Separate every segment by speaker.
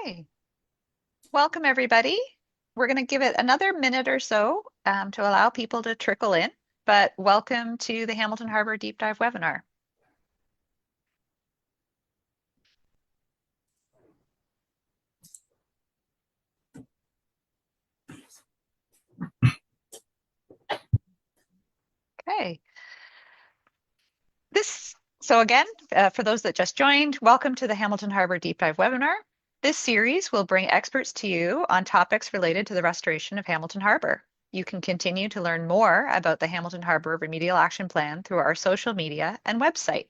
Speaker 1: Okay, welcome everybody. We're going to give it another minute or so to allow people to trickle in, but welcome to the Hamilton Harbour Deep Dive webinar. Okay, so again, for those that just joined, welcome to the Hamilton Harbour Deep Dive webinar. This series will bring experts to you on topics related to the restoration of Hamilton Harbour. You can continue to learn more about the Hamilton Harbour Remedial Action Plan through our social media and website.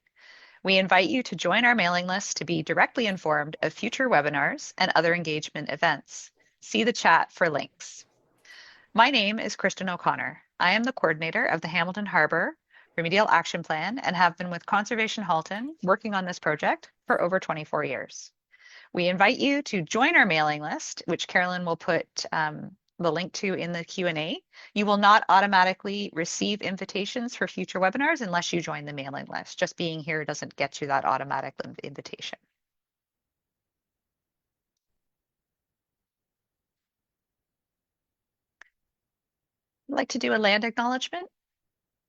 Speaker 1: We invite you to join our mailing list to be directly informed of future webinars and other engagement events. See the chat for links. My name is Kristen O'Connor. I am the coordinator of the Hamilton Harbour Remedial Action Plan and have been with Conservation Halton working on this project for over 24 years. We invite you to join our mailing list, which Carolyn will put the link to in the Q&A. You will not automatically receive invitations for future webinars unless you join the mailing list. Just being here doesn't get you that automatic invitation. I'd like to do a land acknowledgement.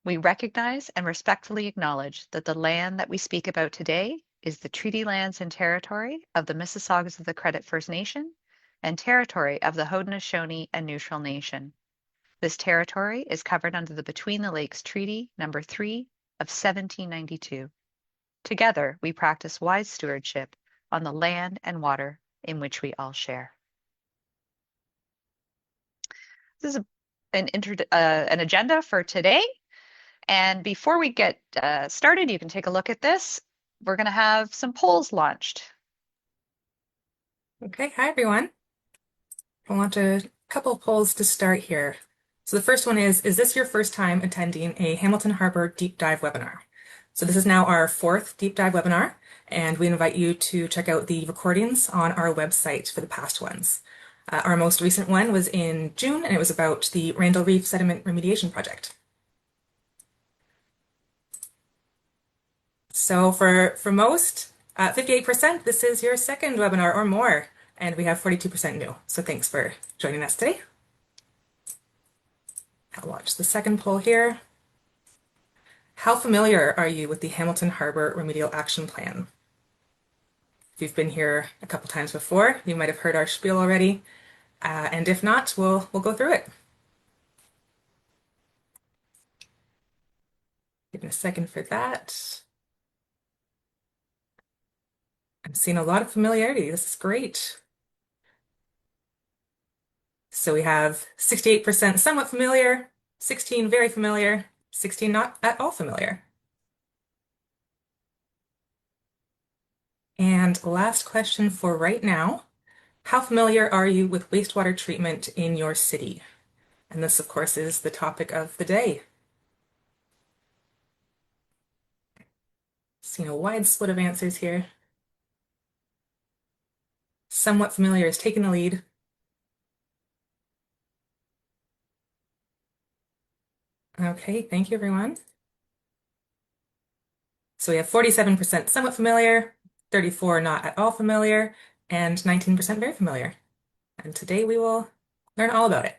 Speaker 1: We recognize and respectfully acknowledge that the land that we speak about today is the treaty lands and territory of the Mississaugas of the Credit First Nation and territory of the Haudenosaunee and Neutral Nation. This territory is covered under the Between the Lakes Treaty Number 3 of 1792. Together, we practice wise stewardship on the land and water in which we all share. This is an agenda for today. And before we get started, you can take a look at this. We're going to have some polls launched.
Speaker 2: Okay, hi everyone. I want a couple of polls to start here. So the first one is this your first time attending a Hamilton Harbour Deep Dive webinar? So this is now our fourth Deep Dive webinar, and we invite you to check out the recordings on our website for the past ones. Our most recent one was in June, and it was about the Randall Reef Sediment Remediation Project. So for most, 58%, this is your second webinar or more, and we have 42% new. So thanks for joining us today. I'll watch the second poll here. How familiar are you with the Hamilton Harbour Remedial Action Plan? If you've been here a couple times before, you might have heard our spiel already. And if not, we'll go through it. Give me a second for that. I'm seeing a lot of familiarity. This is great. So we have 68% somewhat familiar, 16 very familiar, 16 not at all familiar. And last question for right now, how familiar are you with wastewater treatment in your city? And this, of course, is the topic of the day. Seeing a wide split of answers here. Somewhat familiar is taking the lead. Okay, thank you, everyone. So we have 47% somewhat familiar, 34 not at all familiar, and 19% very familiar. And today we will learn all about it.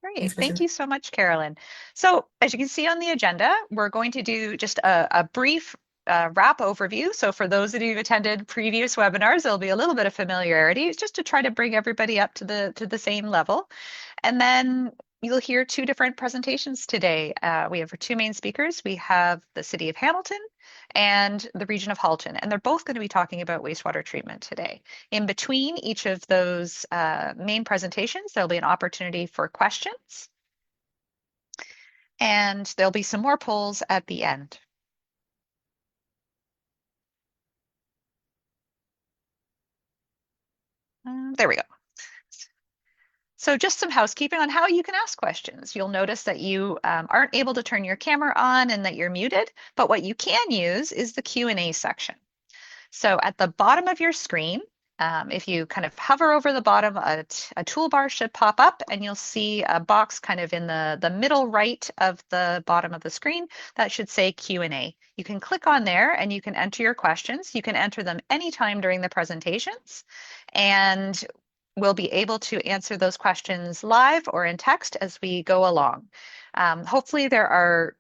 Speaker 1: Great.
Speaker 2: Thanks,
Speaker 1: Thank
Speaker 2: Kristen.
Speaker 1: you so much, Carolyn. So as you can see on the agenda, we're going to do just a brief wrap overview. So for those of you who've attended previous webinars, there'll be a little bit of familiarity just to try to bring everybody up to the same level. And then you'll hear two different presentations today. We have our two main speakers. We have the City of Hamilton and the region of Halton, and they're both going to be talking about wastewater treatment today. In between each of those main presentations, there'll be an opportunity for questions, and there'll be some more polls at the end. There we go. So just some housekeeping on how you can ask questions. You'll notice that you aren't able to turn your camera on and that you're muted, but what you can use is the Q&A section. So at the bottom of your screen, If you kind of hover over the bottom, a toolbar should pop up and you'll see a box kind of in the middle right of the bottom of the screen that should say Q&A. You can click on there and you can enter your questions. You can enter them anytime during the presentations, and we'll be able to answer those questions live or in text as we go along. Hopefully there are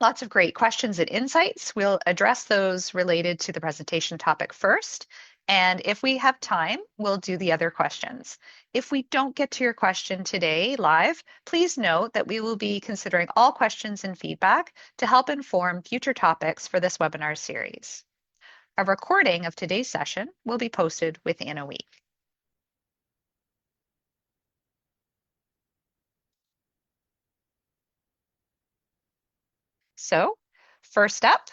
Speaker 1: lots of great questions and insights. We'll address those related to the presentation topic first. And if we have time, we'll do the other questions. If we don't get to your question today live, please note that we will be considering all questions and feedback to help inform future topics for this webinar series. A recording of today's session will be posted within a week. So, first up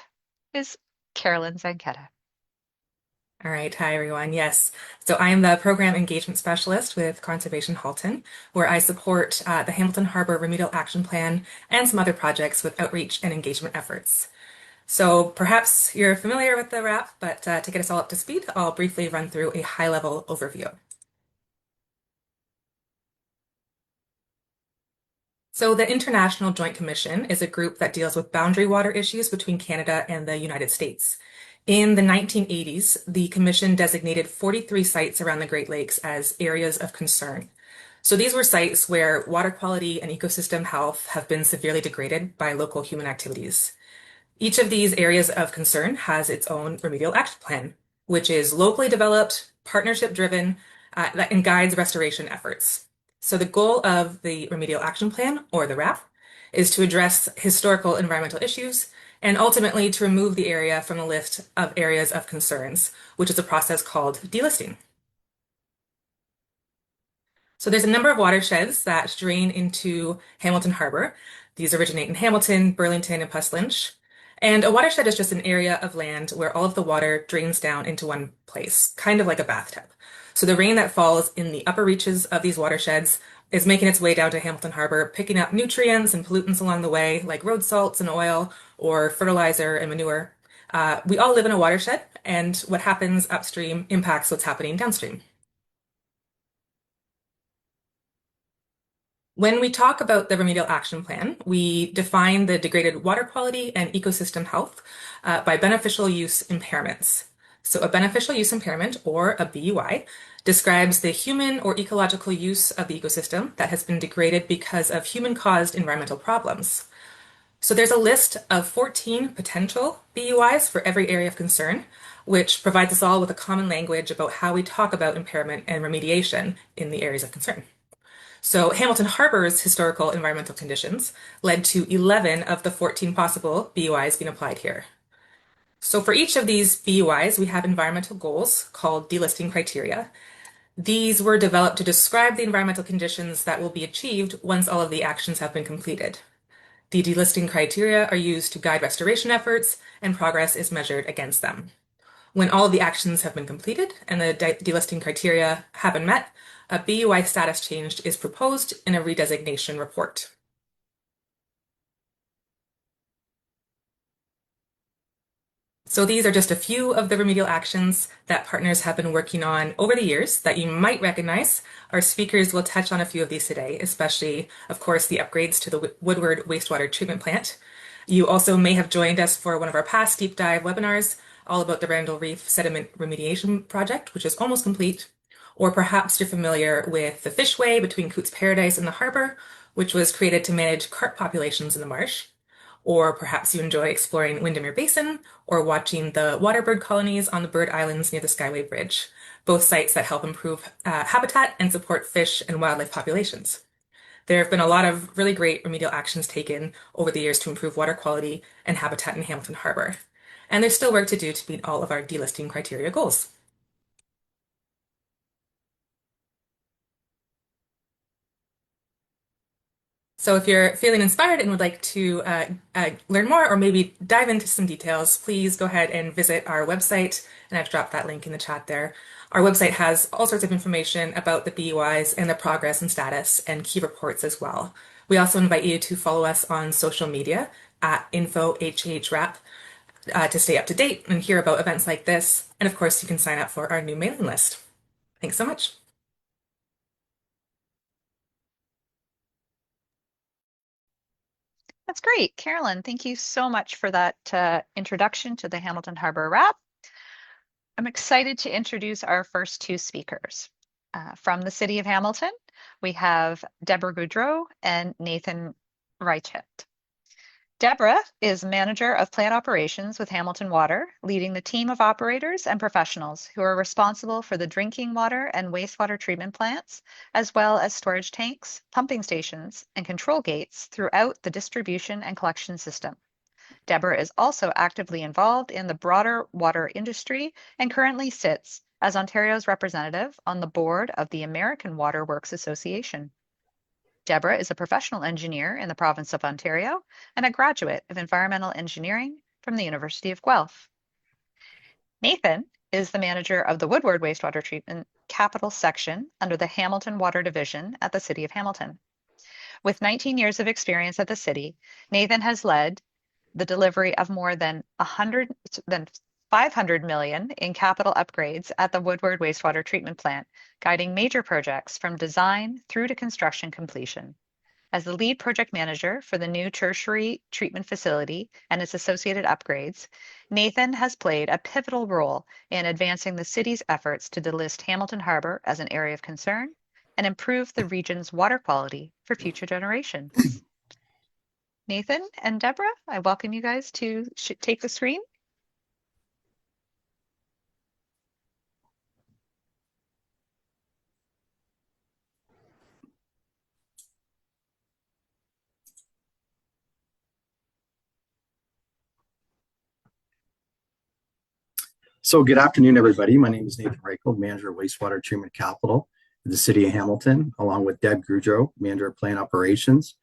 Speaker 1: is Carolyn Zanchetta.
Speaker 2: All right, hi everyone. Yes, so I am the Program Engagement Specialist with Conservation Halton, where I support the Hamilton Harbour Remedial Action Plan and some other projects with outreach and engagement efforts. So perhaps you're familiar with the RAP, but to get us all up to speed, I'll briefly run through a high-level overview. So the International Joint Commission is a group that deals with boundary water issues between Canada and the United States. In the 1980s, the Commission designated 43 sites around the Great Lakes as areas of concern. So these were sites where water quality and ecosystem health have been severely degraded by local human activities. Each of these areas of concern has its own remedial action plan, which is locally developed, partnership-driven, and guides restoration efforts. So the goal of the Remedial Action Plan, or the RAP, is to address historical environmental issues and ultimately to remove the area from the list of areas of concerns, which is a process called delisting. So there's a number of watersheds that drain into Hamilton Harbour. These originate in Hamilton, Burlington, and Puslinch. And a watershed is just an area of land where all of the water drains down into one place, kind of like a bathtub. So the rain that falls in the upper reaches of these watersheds is making its way down to Hamilton Harbour, picking up nutrients and pollutants along the way, like road salts and oil, or fertilizer and manure. We all live in a watershed, and what happens upstream impacts what's happening downstream. When we talk about the Remedial Action Plan, we define the degraded water quality and ecosystem health by beneficial use impairments. So a beneficial use impairment, or a BUI, describes the human or ecological use of the ecosystem that has been degraded because of human-caused environmental problems. So there's a list of 14 potential BUIs for every area of concern, which provides us all with a common language about how we talk about impairment and remediation in the areas of concern. So Hamilton Harbour's historical environmental conditions led to 11 of the 14 possible BUIs being applied here. So for each of these BUIs, we have environmental goals called delisting criteria. These were developed to describe the environmental conditions that will be achieved once all of the actions have been completed. The delisting criteria are used to guide restoration efforts, and progress is measured against them. When all of the actions have been completed and the delisting criteria have been met, a BUI status change is proposed in a redesignation report. So these are just a few of the remedial actions that partners have been working on over the years that you might recognize. Our speakers will touch on a few of these today, especially, of course, the upgrades to the Woodward Wastewater Treatment Plant. You also may have joined us for one of our past deep dive webinars all about the Randall Reef Sediment Remediation Project, which is almost complete. Or perhaps you're familiar with the fishway between Cootes Paradise and the harbor, which was created to manage carp populations in the marsh. Or perhaps you enjoy exploring Windermere Basin or watching the waterbird colonies on the bird islands near the Skyway Bridge, both sites that help improve habitat and support fish and wildlife populations. There have been a lot of really great remedial actions taken over the years to improve water quality and habitat in Hamilton Harbour. And there's still work to do to meet all of our delisting criteria goals. So if you're feeling inspired and would like to learn more or maybe dive into some details, please go ahead and visit our website, and I've dropped that link in the chat there. Our website has all sorts of information about the BUIs and the progress and status and key reports as well. We also invite you to follow us on social media at InfoHHRAP. to stay up to date and hear about events like this. And of course, you can sign up for our new mailing list. Thanks so much.
Speaker 1: That's great. Carolyn, thank you so much for that introduction to the Hamilton Harbor RAP. I'm excited to introduce our first two speakers. From the city of Hamilton, we have Deborah Goudreau and Nathan Reicheld. Deborah is Manager of Plant Operations with Hamilton Water, leading the team of operators and professionals who are responsible for the drinking water and wastewater treatment plants, as well as storage tanks, pumping stations, and control gates throughout the distribution and collection system. Deborah is also actively involved in the broader water industry and currently sits as Ontario's representative on the board of the American Water Works Association. Deborah is a professional engineer in the province of Ontario and a graduate of environmental engineering from the University of Guelph. Nathan is the manager of the Woodward Wastewater Treatment Capital Section under the Hamilton Water Division at the City of Hamilton. With 19 years of experience at the city, Nathan has led the delivery of more than 500 million in capital upgrades at the Woodward Wastewater Treatment Plant, guiding major projects from design through to construction completion. As the lead project manager for the new tertiary treatment facility and its associated upgrades, Nathan has played a pivotal role in advancing the city's efforts to delist Hamilton Harbour as an area of concern and improve the region's water quality for future generations. Nathan and Deborah, I welcome you guys to take the screen.
Speaker 3: So good afternoon, everybody. My name is Nathan Reicheld, Manager of Wastewater Treatment Capital at the City of Hamilton, along with Deb Goudreau, Manager of Plant Operations.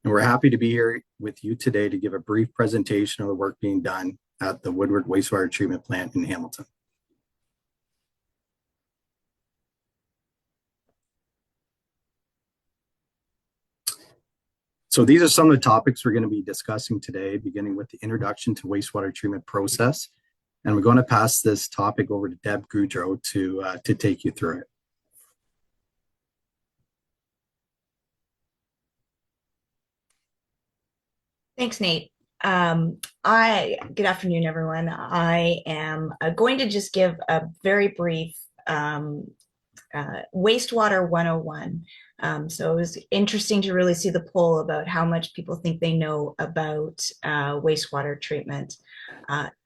Speaker 3: And we're happy to be here with you today to give a brief presentation of the work being done at the Woodward Wastewater Treatment Plant in Hamilton. So these are some of the topics we're going to be discussing today, beginning with the introduction to wastewater treatment process. And we're going to pass this topic over to Deb Goudreau to take you through it.
Speaker 4: Thanks, Nate. Good afternoon, everyone. I am going to just give a very brief wastewater 101. So it was interesting to really see the poll about how much people think they know about wastewater treatment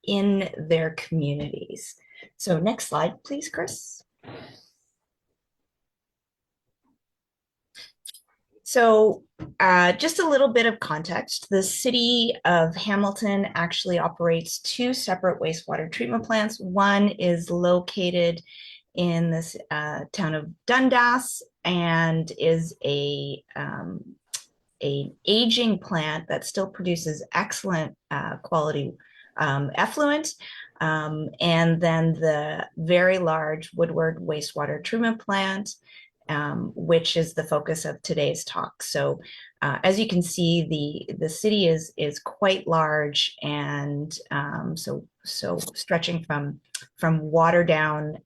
Speaker 4: in their communities. So next slide, please, Chris. So just a little bit of context. The city of Hamilton actually operates two separate wastewater treatment plants. One is located in this town of Dundas and is an aging plant that still produces excellent quality effluent. And then the very large Woodward Wastewater Treatment Plant, which is the focus of today's talk. So as you can see, the city is quite large, and so stretching from Waterdown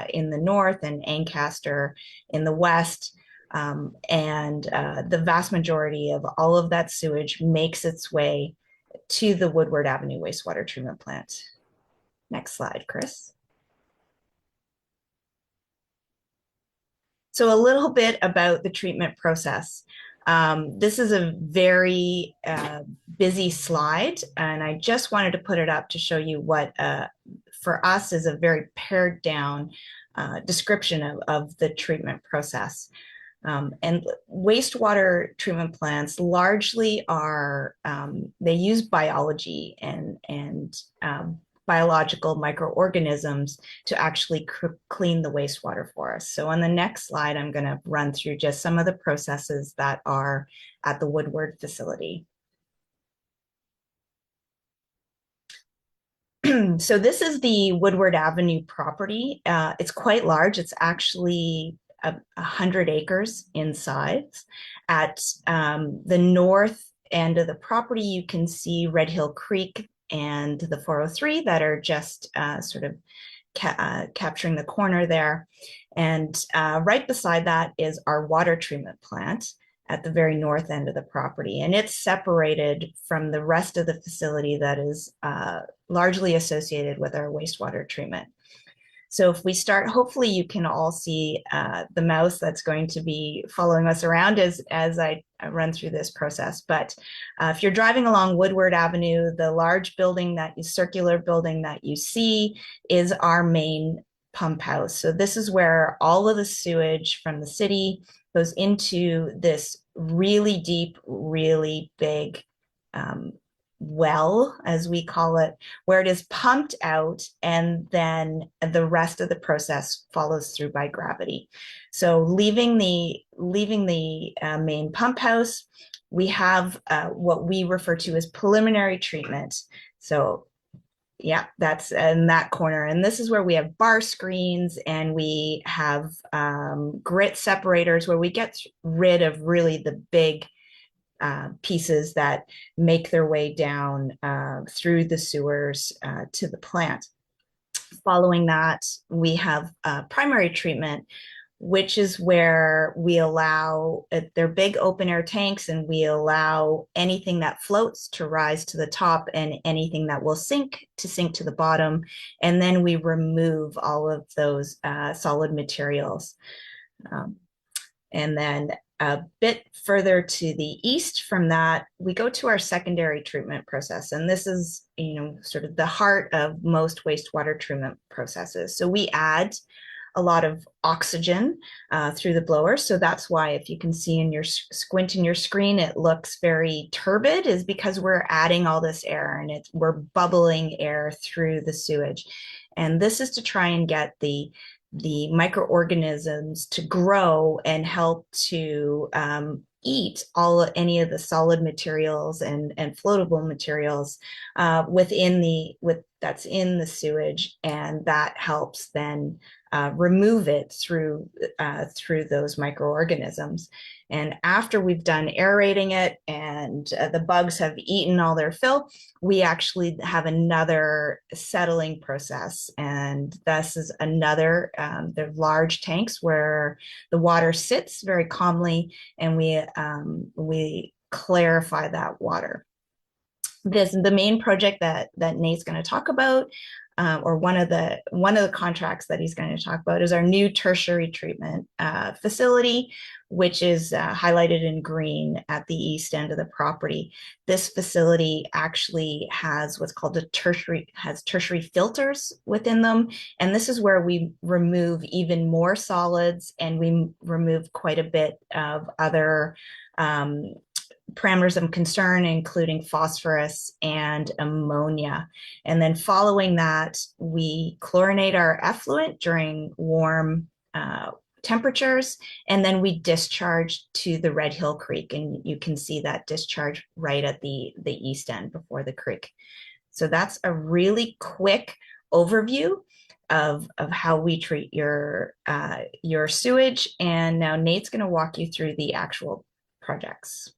Speaker 4: in the north and Ancaster in the west. And the vast majority of all of that sewage makes its way to the Woodward Avenue Wastewater Treatment Plant. Next slide, Chris. So a little bit about the treatment process. This is a very busy slide, and I just wanted to put it up to show you what, for us, is a very pared down description of the treatment process. And wastewater treatment plants largely are, they use biology and biological microorganisms to actually clean the wastewater for us. So on the next slide, I'm going to run through just some of the processes that are at the Woodward facility. So this is the Woodward Avenue property. It's quite large. It's actually 100 acres in size. At the north end of the property, you can see Red Hill Creek and the 403 that are just sort of capturing the corner there. And right beside that is our water treatment plant at the very north end of the property. And it's separated from the rest of the facility that is largely associated with our wastewater treatment. So if we start, hopefully you can all see the mouse that's going to be following us around as I run through this process. But if you're driving along Woodward Avenue, the large building, circular building that you see is our main pump house. So this is where all of the sewage from the city goes into this really deep, really big well, as we call it, where it is pumped out, and then the rest of the process follows through by gravity. So leaving the main pump house, we have what we refer to as preliminary treatment. So yeah, that's in that corner. And this is where we have bar screens, and we have grit separators where we get rid of really the big pieces that make their way down through the sewers to the plant. Following that, we have primary treatment, which is where we allow, they're big open air tanks, and we allow anything that floats to rise to the top and anything that will sink to the bottom. And then we remove all of those solid materials. And then a bit further to the east from that, we go to our secondary treatment process. And this is, sort of the heart of most wastewater treatment processes. So we add a lot of oxygen through the blower. So that's why, if you can see in your squint in your screen, it looks very turbid, is because we're adding all this air, and we're bubbling air through the sewage. And this is to try and get the microorganisms to grow and help to eat any of the solid materials and floatable materials that's in the sewage, and that helps then remove it through those microorganisms. And after we've done aerating it and the bugs have eaten all their fill, we actually have another settling process. And this is another, they're large tanks where the water sits very calmly, and we clarify that water. The main project that Nate's going to talk about, or one of the contracts that he's going to talk about, is our new tertiary treatment facility, which is highlighted in green at the east end of the property. This facility actually has what's called tertiary filters within them, and this is where we remove even more solids, and we remove quite a bit of other parameters of concern, including phosphorus and ammonia. And then following that, we chlorinate our effluent during warm temperatures, and then we discharge to the Red Hill Creek, and you can see that discharge right at the east end before the creek. So that's a really quick overview of how we treat your sewage. And now Nate's going to walk you through the actual projects.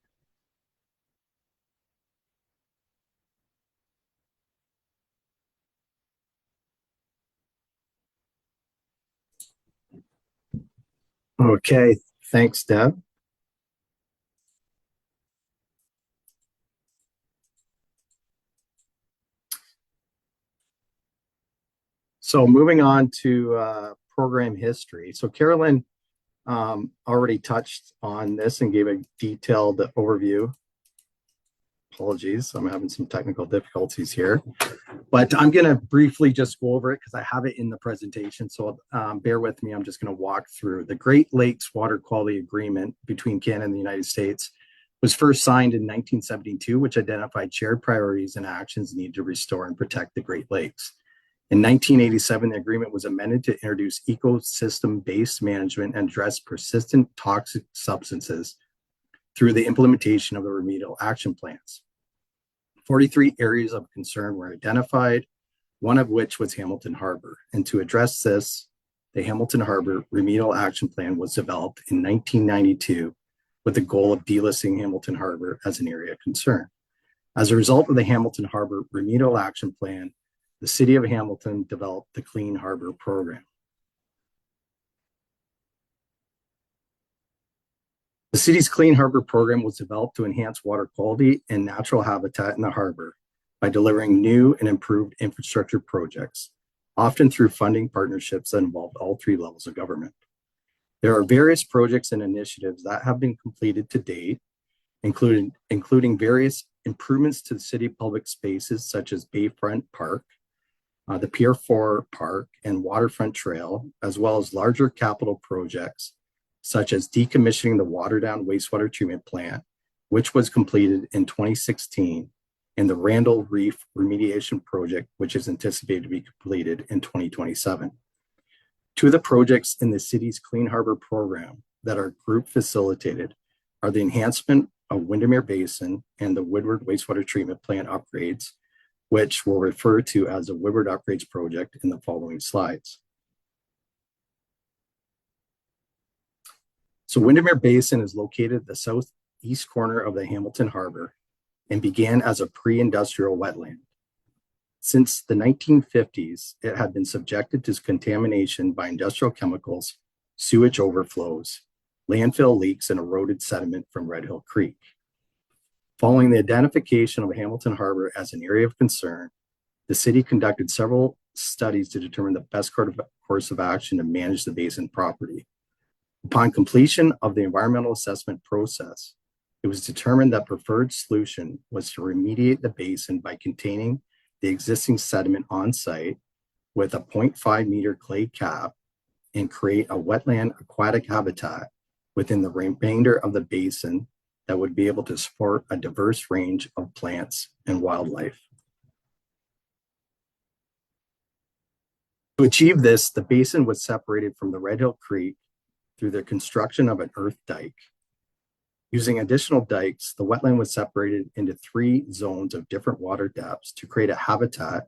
Speaker 3: Okay, thanks, Deb. So moving on to program history. So Carolyn already touched on this and gave a detailed overview. Apologies, I'm having some technical difficulties here, but I'm going to briefly just go over it because I have it in the presentation. So bear with me. I'm just going to walk through. The Great Lakes Water Quality Agreement between Canada and the United States was first signed in 1972, which identified shared priorities and actions needed to restore and protect the Great Lakes. In 1987, the agreement was amended to introduce ecosystem-based management and address persistent toxic substances through the implementation of the remedial action plans. 43 areas of concern were identified, one of which was Hamilton Harbour. And to address this, the Hamilton Harbour Remedial Action Plan was developed in 1992 with the goal of delisting Hamilton Harbour as an area of concern. As a result of the Hamilton Harbour Remedial Action Plan, the City of Hamilton developed the Clean Harbour Program. The city's Clean Harbour Program was developed to enhance water quality and natural habitat in the harbor by delivering new and improved infrastructure projects, often through funding partnerships that involved all three levels of government. There are various projects and initiatives that have been completed to date, including various improvements to the city public spaces such as Bayfront Park, the Pier 4 Park and Waterfront Trail, as well as larger capital projects such as decommissioning the Waterdown Wastewater Treatment Plant, which was completed in 2016, and the Randall Reef Remediation Project, which is anticipated to be completed in 2027. Two of the projects in the city's Clean Harbour Program that are group facilitated are the enhancement of Windermere Basin and the Woodward Wastewater Treatment Plant upgrades, which we'll refer to as the Woodward Upgrades Project in the following slides. So Windermere Basin is located at the southeast corner of the Hamilton Harbor and began as a pre-industrial wetland. Since the 1950s, it had been subjected to contamination by industrial chemicals, sewage overflows, landfill leaks, and eroded sediment from Red Hill Creek. Following the identification of Hamilton Harbor as an area of concern, the city conducted several studies to determine the best course of action to manage the basin property. Upon completion of the environmental assessment process, it was determined that preferred solution was to remediate the basin by containing the existing sediment on site with a 0.5 meter clay cap and create a wetland aquatic habitat within the remainder of the basin that would be able to support a diverse range of plants and wildlife. To achieve this, the basin was separated from the Red Hill Creek through the construction of an earth dike. Using additional dikes, the wetland was separated into 3 zones of different water depths to create a habitat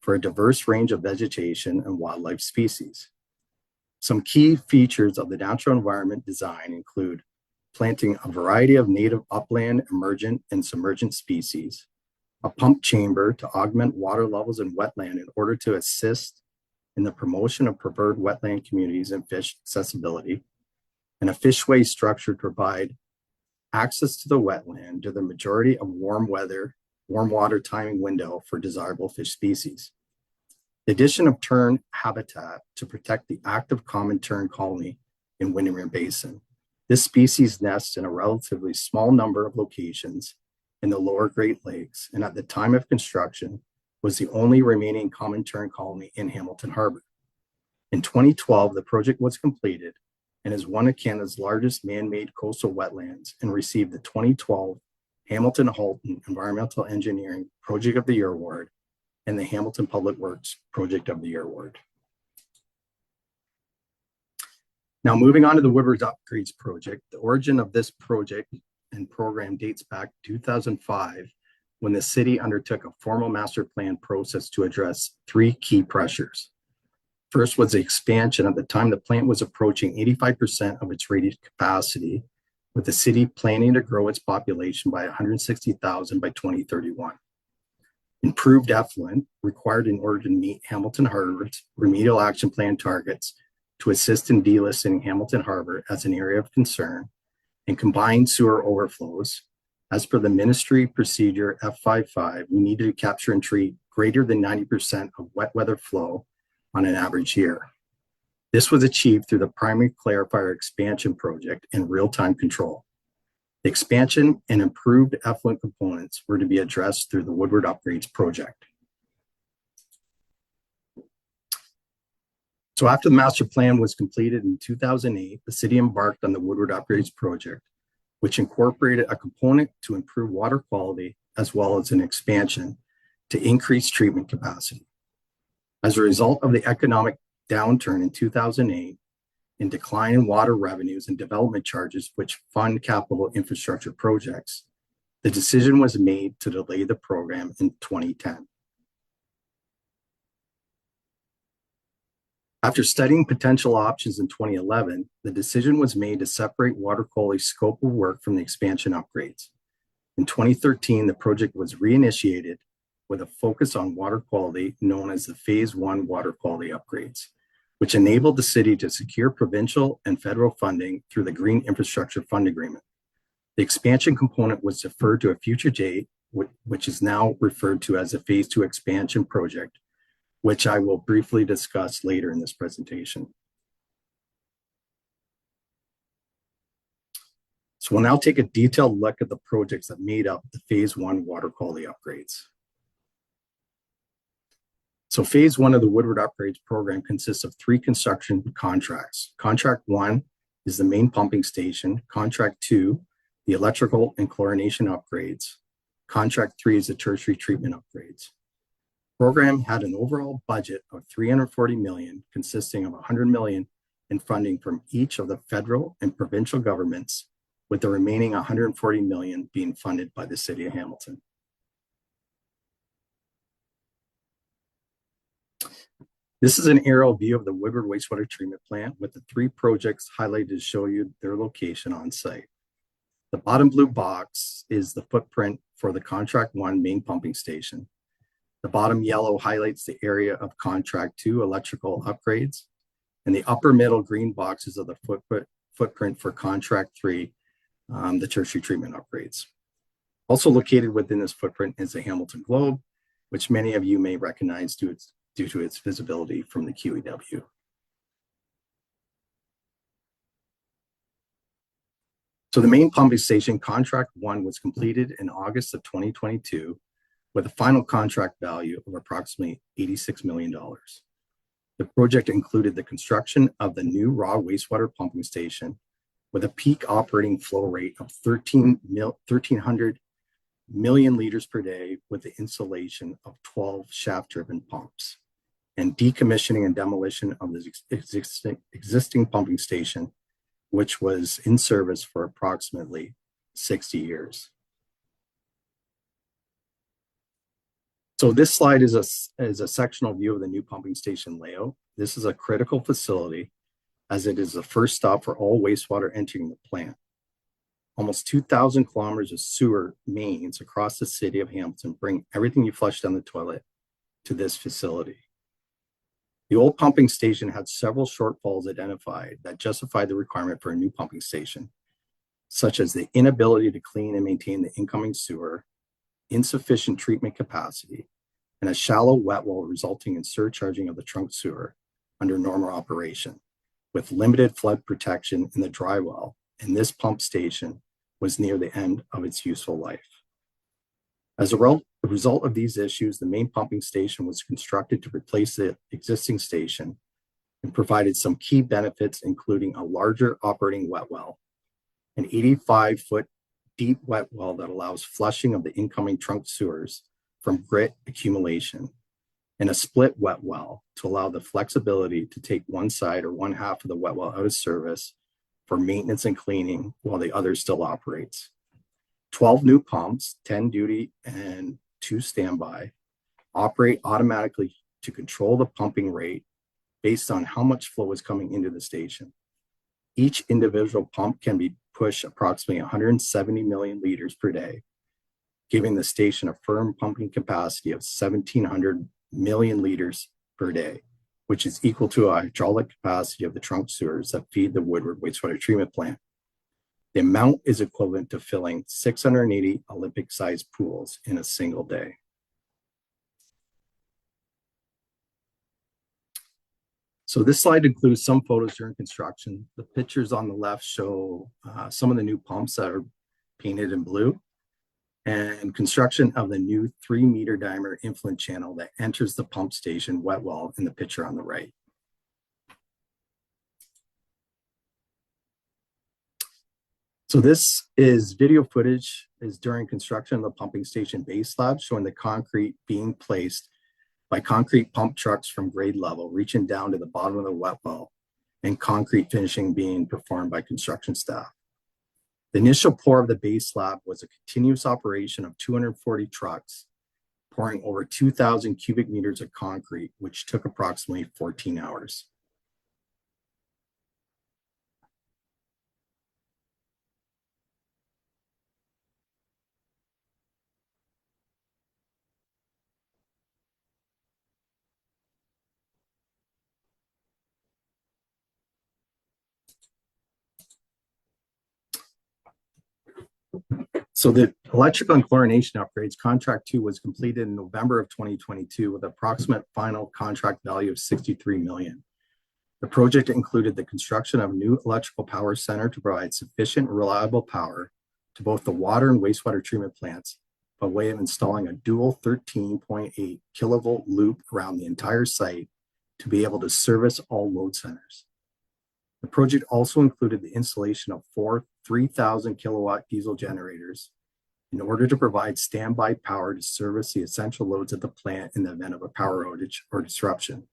Speaker 3: for a diverse range of vegetation and wildlife species. Some key features of the natural environment design include planting a variety of native upland, emergent, and submergent species, a pump chamber to augment water levels in wetland in order to assist in the promotion of preferred wetland communities and fish accessibility, and a fishway structure to provide access to the wetland to the majority of warm water timing window for desirable fish species. The addition of tern habitat to protect the active common tern colony in Windermere Basin. This species nests in a relatively small number of locations in the lower Great Lakes, and at the time of construction was the only remaining common tern colony in Hamilton Harbor. In 2012, the project was completed and is one of Canada's largest man-made coastal wetlands and received the 2012 Hamilton Halton Environmental Engineering Project of the Year Award and the Hamilton Public Works Project of the Year Award. Now, moving on to the Woodward Upgrades Project, the origin of this project and program dates back to 2005 when the city undertook a formal master plan process to address 3 key pressures. First was the expansion. At the time, the plant was approaching 85% of its rated capacity, with the city planning to grow its population by 160,000 by 2031. Improved effluent required in order to meet Hamilton Harbor's remedial action plan targets to assist in delisting Hamilton Harbor as an area of concern, and combined sewer overflows. As per the ministry procedure F55, we needed to capture and treat greater than 90% of wet weather flow on an average year. This was achieved through the primary clarifier expansion project and real-time control. The expansion and improved effluent components were to be addressed through the Woodward Upgrades Project. So after the master plan was completed in 2008, the city embarked on the Woodward Upgrades Project, which incorporated a component to improve water quality as well as an expansion to increase treatment capacity. As a result of the economic downturn in 2008 and decline in water revenues and development charges, which fund capital infrastructure projects, the decision was made to delay the program in 2010. After studying potential options in 2011, the decision was made to separate water quality scope of work from the expansion upgrades. In 2013, the project was reinitiated with a focus on water quality known as the Phase 1 water quality upgrades, which enabled the city to secure provincial and federal funding through the Green Infrastructure Fund Agreement. The expansion component was deferred to a future date, which is now referred to as a Phase 2 expansion project, which I will briefly discuss later in this presentation. So we'll now take a detailed look at the projects that made up the Phase 1 water quality upgrades. So Phase 1 of the Woodward Upgrades program consists of 3 construction contracts. Contract 1 is the main pumping station. Contract 2, the electrical and chlorination upgrades. Contract 3 is the tertiary treatment upgrades. The program had an overall budget of $340 million, consisting of $100 million in funding from each of the federal and provincial governments, with the remaining $140 million being funded by the City of Hamilton. This is an aerial view of the Woodward Wastewater Treatment Plant with the 3 projects highlighted to show you their location on site. The bottom blue box is the footprint for the Contract 1 main pumping station. The bottom yellow highlights the area of Contract 2 electrical upgrades, and the upper middle green boxes of the footprint for Contract 3, the tertiary treatment upgrades. Also located within this footprint is the Hamilton Globe, which many of you may recognize due to its visibility from the QEW. So the main pumping station, Contract 1, was completed in August of 2022 with a final contract value of approximately $86 million. The project included the construction of the new raw wastewater pumping station with a peak operating flow rate of 1,300 million liters per day with the installation of 12 shaft-driven pumps, and decommissioning and demolition of the existing pumping station, which was in service for approximately 60 years. So this slide is a sectional view of the new pumping station layout. This is a critical facility as it is the first stop for all wastewater entering the plant. Almost 2,000 kilometers of sewer mains across the city of Hamilton bring everything you flush down the toilet to this facility. The old pumping station had several shortfalls identified that justified the requirement for a new pumping station, such as the inability to clean and maintain the incoming sewer, insufficient treatment capacity, and a shallow wet well resulting in surcharging of the trunk sewer under normal operation, with limited flood protection in the dry well, and this pump station was near the end of its useful life. As a result of these issues, the main pumping station was constructed to replace the existing station and provided some key benefits, including a larger operating wet well, an 85-foot deep wet well that allows flushing of the incoming trunk sewers from grit accumulation, and a split wet well to allow the flexibility to take one side or one half of the wet well out of service for maintenance and cleaning while the other still operates. 12 new pumps, 10 duty and 2 standby, operate automatically to control the pumping rate based on how much flow is coming into the station. Each individual pump can be pushed approximately 170 million liters per day, giving the station a firm pumping capacity of 1,700 million liters per day, which is equal to a hydraulic capacity of the trunk sewers that feed the Woodward Wastewater Treatment Plant. The amount is equivalent to filling 680 Olympic-sized pools in a single day. So this slide includes some photos during construction. The pictures on the left show some of the new pumps that are painted in blue, and construction of the new 3-meter diameter influent channel that enters the pump station wet well in the picture on the right. So this is video footage during construction of the pumping station base slab, showing the concrete being placed by concrete pump trucks from grade level, reaching down to the bottom of the wet well, and concrete finishing being performed by construction staff. The initial pour of the base slab was a continuous operation of 240 trucks, pouring over 2,000 cubic meters of concrete, which took approximately 14 hours. So the electrical and chlorination upgrades, contract 2 was completed in November of 2022 with approximate final contract value of $63 million. The project included the construction of a new electrical power center to provide sufficient reliable power to both the water and wastewater treatment plants by way of installing a dual 13.8 kilovolt loop around the entire site to be able to service all load centers. The project also included the installation of 4 3,000 kilowatt diesel generators in order to provide standby power to service the essential loads at the plant in the event of a power outage or disruption.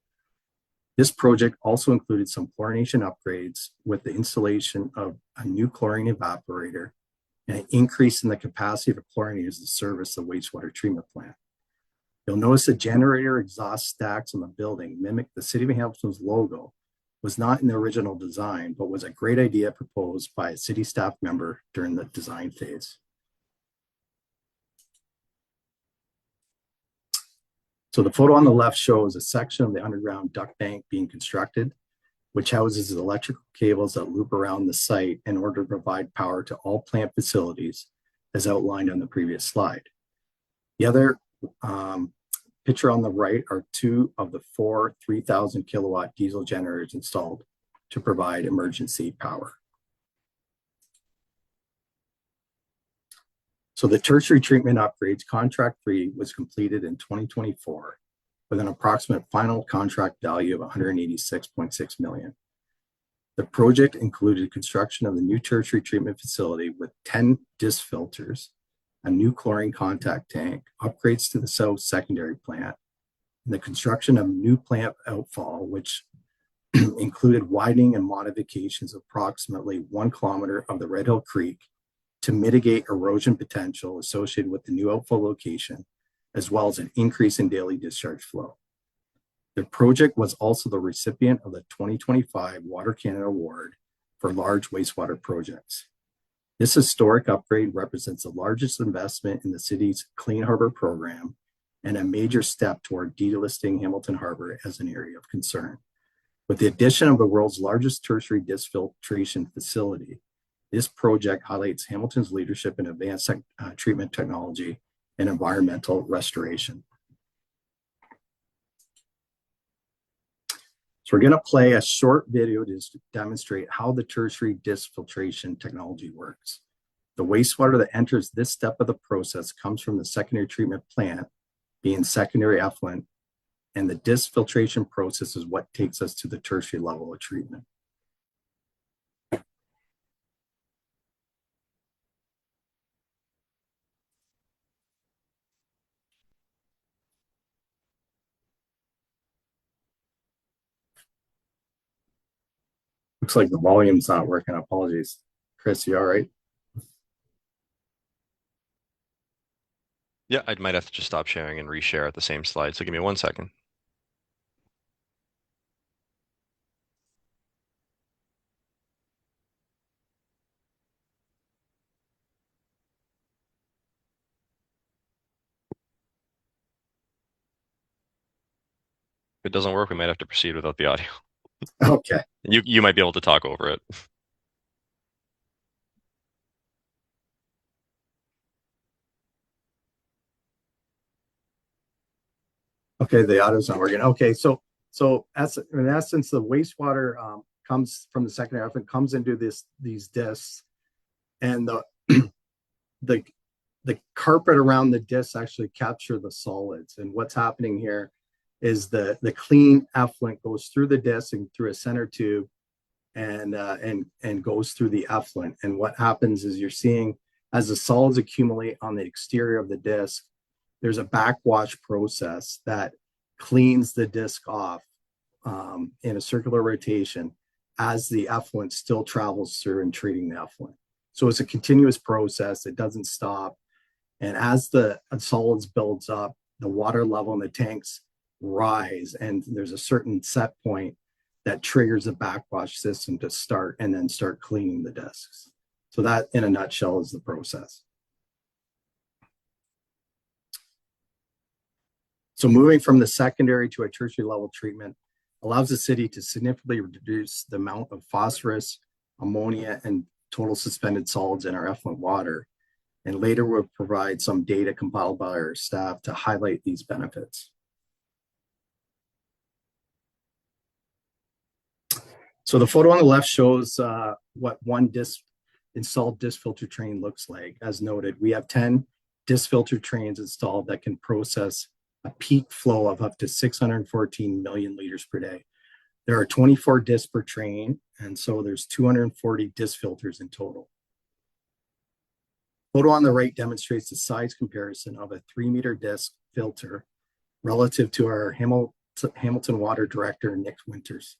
Speaker 3: This project also included some chlorination upgrades with the installation of a new chlorine evaporator and an increase in the capacity of chlorinators to service the wastewater treatment plant. You'll notice the generator exhaust stacks on the building mimic the City of Hamilton's logo, was not in the original design, but was a great idea proposed by a city staff member during the design phase. So the photo on the left shows a section of the underground duct bank being constructed, which houses the electrical cables that loop around the site in order to provide power to all plant facilities, as outlined on the previous slide. The other picture on the right are 2 of the 4 3,000 kilowatt diesel generators installed to provide emergency power. So the tertiary treatment upgrades, contract 3 was completed in 2024 with an approximate final contract value of $186.6 million. The project included construction of the new tertiary treatment facility with 10 disc filters, a new chlorine contact tank, upgrades to the south secondary plant, and the construction of new plant outfall, which included widening and modifications of approximately 1 kilometer of the Red Hill Creek to mitigate erosion potential associated with the new outfall location, as well as an increase in daily discharge flow. The project was also the recipient of the 2025 Water Canada Award for large wastewater projects. This historic upgrade represents the largest investment in the city's Clean Harbor program and a major step toward delisting Hamilton Harbor as an area of concern. With the addition of the world's largest tertiary disc filtration facility, this project highlights Hamilton's leadership in advanced treatment technology and environmental restoration. So we're going to play a short video to demonstrate how the tertiary disc filtration technology works. The wastewater that enters this step of the process comes from the secondary treatment plant, being secondary effluent, and the disc filtration process is what takes us to the tertiary level of treatment. Looks like the volume's not working. Apologies. Chris, you all right?
Speaker 5: Yeah, I might have to just stop sharing and reshare at the same slide. So give me 1 second. If it doesn't work, we might have to proceed without the audio.
Speaker 3: Okay.
Speaker 5: You might be able to talk over it.
Speaker 3: Okay, the audio's not working. Okay, so in essence, the wastewater comes from the secondary effluent, comes into these discs, and the carpet around the discs actually capture the solids. And what's happening here is the clean effluent goes through the disc and through a center tube, and goes through the effluent. And what happens is you're seeing as the solids accumulate on the exterior of the disc, there's a backwash process that cleans the disc off in a circular rotation as the effluent still travels through and treating the effluent. So it's a continuous process. It doesn't stop. And as the solids builds up, the water level in the tanks rise, and there's a certain set point that triggers the backwash system to start cleaning the discs. So that, in a nutshell, is the process. So moving from the secondary to a tertiary level treatment allows the city to significantly reduce the amount of phosphorus, ammonia, and total suspended solids in our effluent water and later we'll provide some data compiled by our staff to highlight these benefits. So the photo on the left shows what one installed disc filter train looks like. As noted, we have 10 disc filter trains installed that can process a peak flow of up to 614 million liters per day. There are 24 discs per train, and so there's 240 disc filters in total. Photo on the right demonstrates the size comparison of a 3-meter disc filter relative to our Hamilton Water Director, Nick Winters.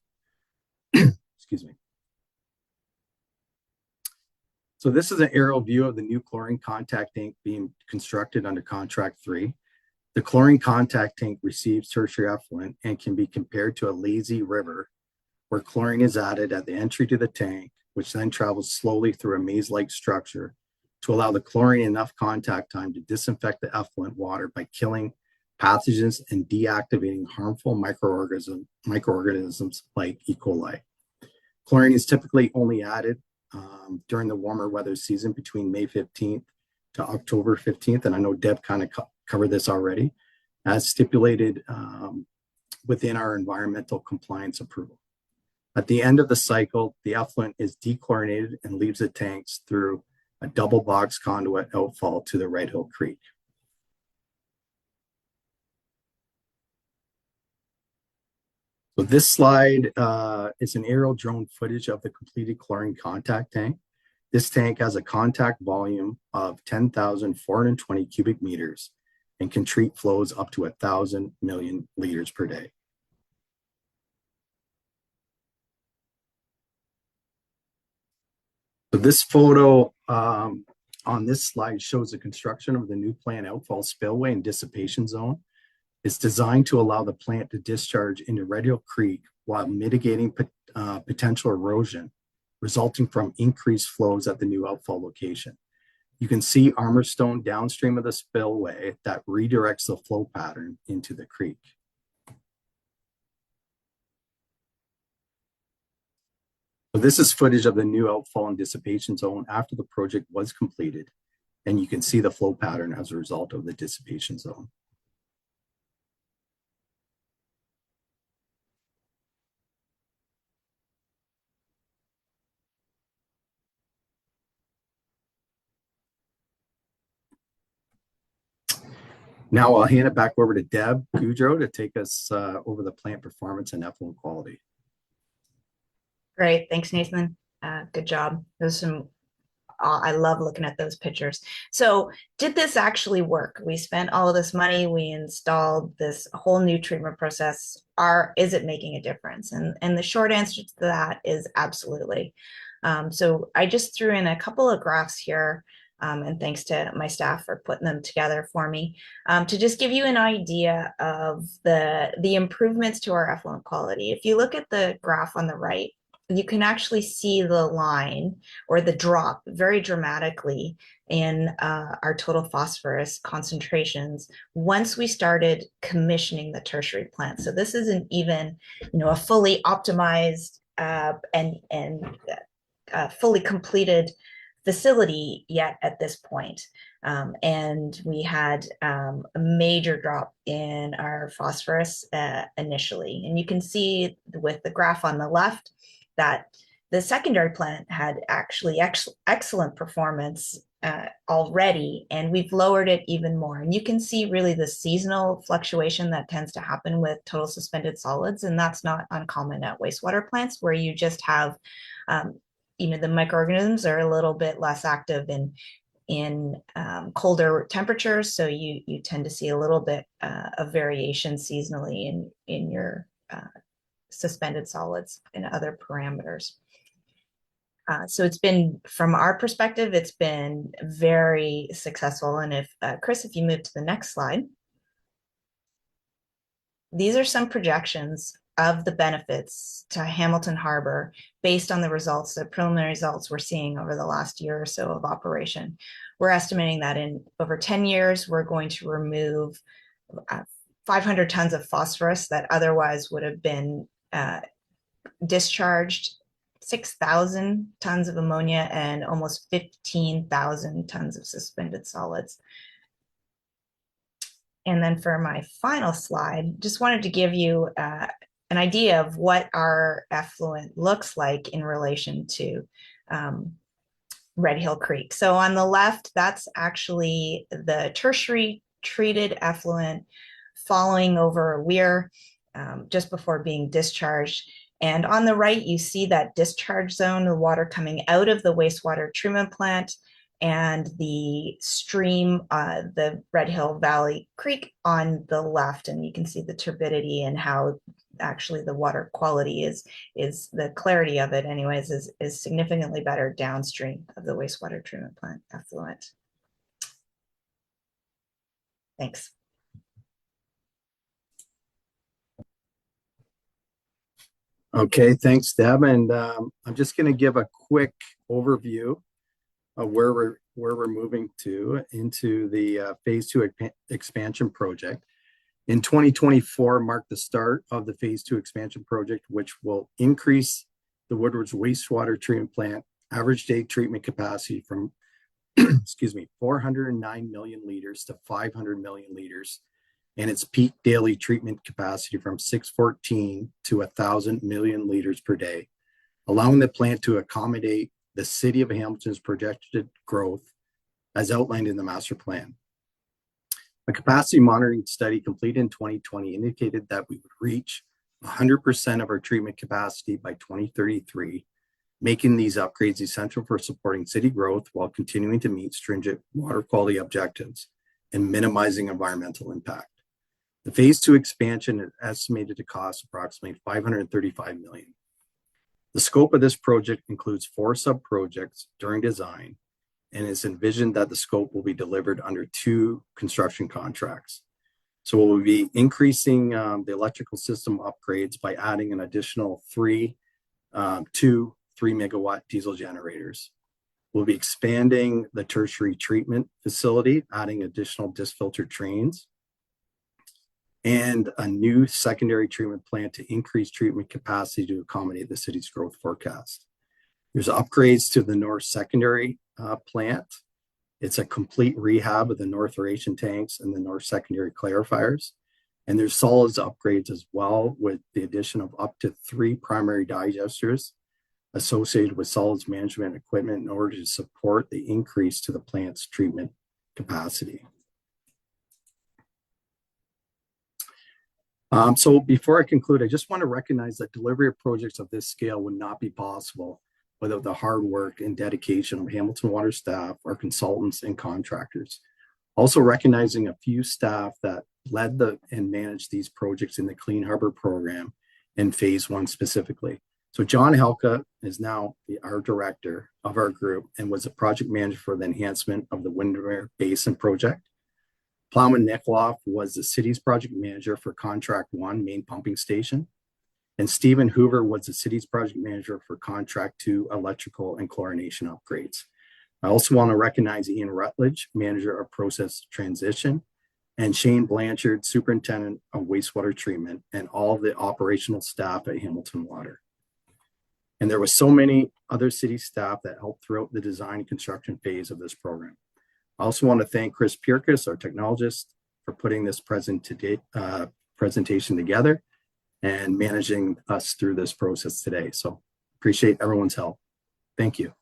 Speaker 3: Excuse me. So this is an aerial view of the new chlorine contact tank being constructed under Contract 3. The chlorine contact tank receives tertiary effluent and can be compared to a lazy river where chlorine is added at the entry to the tank, which then travels slowly through a maze-like structure to allow the chlorine enough contact time to disinfect the effluent water by killing pathogens and deactivating harmful microorganisms like E. coli. Chlorine is typically only added during the warmer weather season between May 15th to October 15th. And I know Deb kind of covered this already, as stipulated within our environmental compliance approval. At the end of the cycle, the effluent is dechlorinated and leaves the tanks through a double box conduit outfall to the Reicheld Creek. So this slide is an aerial drone footage of the completed chlorine contact tank. This tank has a contact volume of 10,420 cubic meters and can treat flows up to 1,000 million liters per day. So this photo on this slide shows the construction of the new plant outfall spillway and dissipation zone. It's designed to allow the plant to discharge into Remedial Creek while mitigating potential erosion resulting from increased flows at the new outfall location. You can see armor stone downstream of the spillway that redirects the flow pattern into the creek. So this is footage of the new outfall and dissipation zone after the project was completed, and you can see the flow pattern as a result of the dissipation zone. Now I'll hand it back over to Deb Goudreau to take us over the plant performance and effluent quality.
Speaker 4: Great, thanks, Nathan. Good job. There's some. I love looking at those pictures. So, did this actually work? We spent all of this money. We installed this whole new treatment process. Is it making a difference? And the short answer to that is absolutely. So I just threw in a couple of graphs here. And thanks to my staff for putting them together for me, to just give you an idea of the improvements to our effluent quality. If you look at the graph on the right, you can actually see the line or the drop very dramatically in our total phosphorus concentrations once we started commissioning the tertiary plant. So this isn't even, a fully optimized and fully completed facility yet at this point. And we had a major drop in our phosphorus initially. And you can see with the graph on the left that the secondary plant had actually excellent performance already, and we've lowered it even more. And you can see really the seasonal fluctuation that tends to happen with total suspended solids, and that's not uncommon at wastewater plants where you just have the microorganisms are a little bit less active in colder temperatures, so you tend to see a little bit of variation seasonally in your suspended solids and other parameters. So it's been, from our perspective, it's been very successful. And if Chris, if you move to the next slide, these are some projections of the benefits to Hamilton Harbour based on the results, the preliminary results we're seeing over the last year or so of operation. We're estimating that in over 10 years, we're going to remove 500 tons of phosphorus that otherwise would have been discharged 6,000 tons of ammonia and almost 15,000 tons of suspended solids. And then for my final slide, just wanted to give you an idea of what our effluent looks like in relation to Red Hill Creek. So on the left, that's actually the tertiary treated effluent following over a weir just before being discharged. And on the right, you see that discharge zone, the water coming out of the wastewater treatment plant, and the stream, the Red Hill Valley Creek on the left. And you can see the turbidity and how actually the water quality is the clarity of it anyways is significantly better downstream of the wastewater treatment plant effluent. Thanks.
Speaker 3: Okay, thanks, Deb. And I'm just going to give a quick overview of where we're moving to into the phase 2 expansion project. In 2024 marked the start of the phase 2 expansion project, which will increase the Woodward's wastewater treatment plant average day treatment capacity from 409 million liters to 500 million liters, and its peak daily treatment capacity from 614 to 1,000 million liters per day, allowing the plant to accommodate the City of Hamilton's projected growth as outlined in the master plan. A capacity monitoring study completed in 2020 indicated that we would reach 100% of our treatment capacity by 2033, making these upgrades essential for supporting city growth while continuing to meet stringent water quality objectives and minimizing environmental impact. The phase 2 expansion is estimated to cost approximately $535 million. The scope of this project includes 4 sub-projects during design, and it's envisioned that the scope will be delivered under 2 construction contracts. So we'll be increasing the electrical system upgrades by adding an additional 2 3-megawatt diesel generators. We'll be expanding the tertiary treatment facility, adding additional disc filter trains, and a new secondary treatment plant to increase treatment capacity to accommodate the city's growth forecast. There's upgrades to the north secondary plant. It's a complete rehab of the north aeration tanks and the north secondary clarifiers. And there's solids upgrades as well, with the addition of up to 3 primary digesters associated with solids management equipment in order to support the increase to the plant's treatment capacity. So before I conclude, I just want to recognize that delivery of projects of this scale would not be possible without the hard work and dedication of Hamilton Water staff, our consultants, and contractors. Also recognizing a few staff that led and managed these projects in the Clean Harbor program in phase 1 specifically. So John Helka is now our director of our group and was a project manager for the enhancement of the Windermere Basin project. Plowman Nikoloff was the city's project manager for Contract 1 main pumping station. And Stephen Hoover was the city's project manager for Contract 2 electrical and chlorination upgrades. I also want to recognize Ian Rutledge, manager of process transition, and Shane Blanchard, superintendent of wastewater treatment, and all of the operational staff at Hamilton Water. And there was so many other city staff that helped throughout the design and construction phase of this program. I also want to thank Chris Pierkis, our technologist, for putting this presentation together and managing us through this process today. So appreciate everyone's help. Thank you.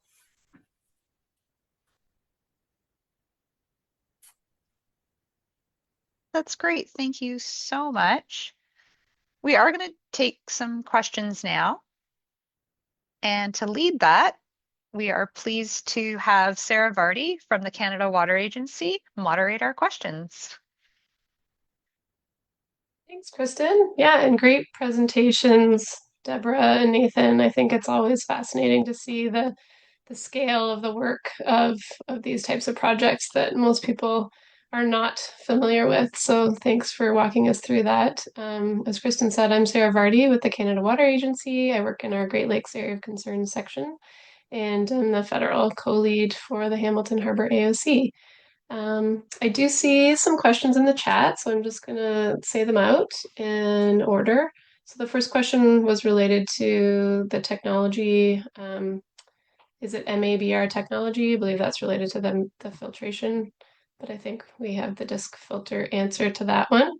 Speaker 1: That's great. Thank you so much. We are going to take some questions now. And to lead that, we are pleased to have Sarah Vardy from the Canada Water Agency moderate our questions.
Speaker 6: Thanks, Kristen. Yeah, and great presentations, Deborah and Nathan. I think it's always fascinating to see the scale of the work of these types of projects that most people are not familiar with. So thanks for walking us through that. As Kristen said, I'm Sarah Vardy with the Canada Water Agency. I work in our Great Lakes Area of Concern section, and I'm the federal co-lead for the Hamilton Harbour AOC. I do see some questions in the chat, so I'm just going to say them out in order. So the first question was related to the technology. Is it MABR technology? I believe that's related to the filtration, but I think we have the disc filter answer to that one.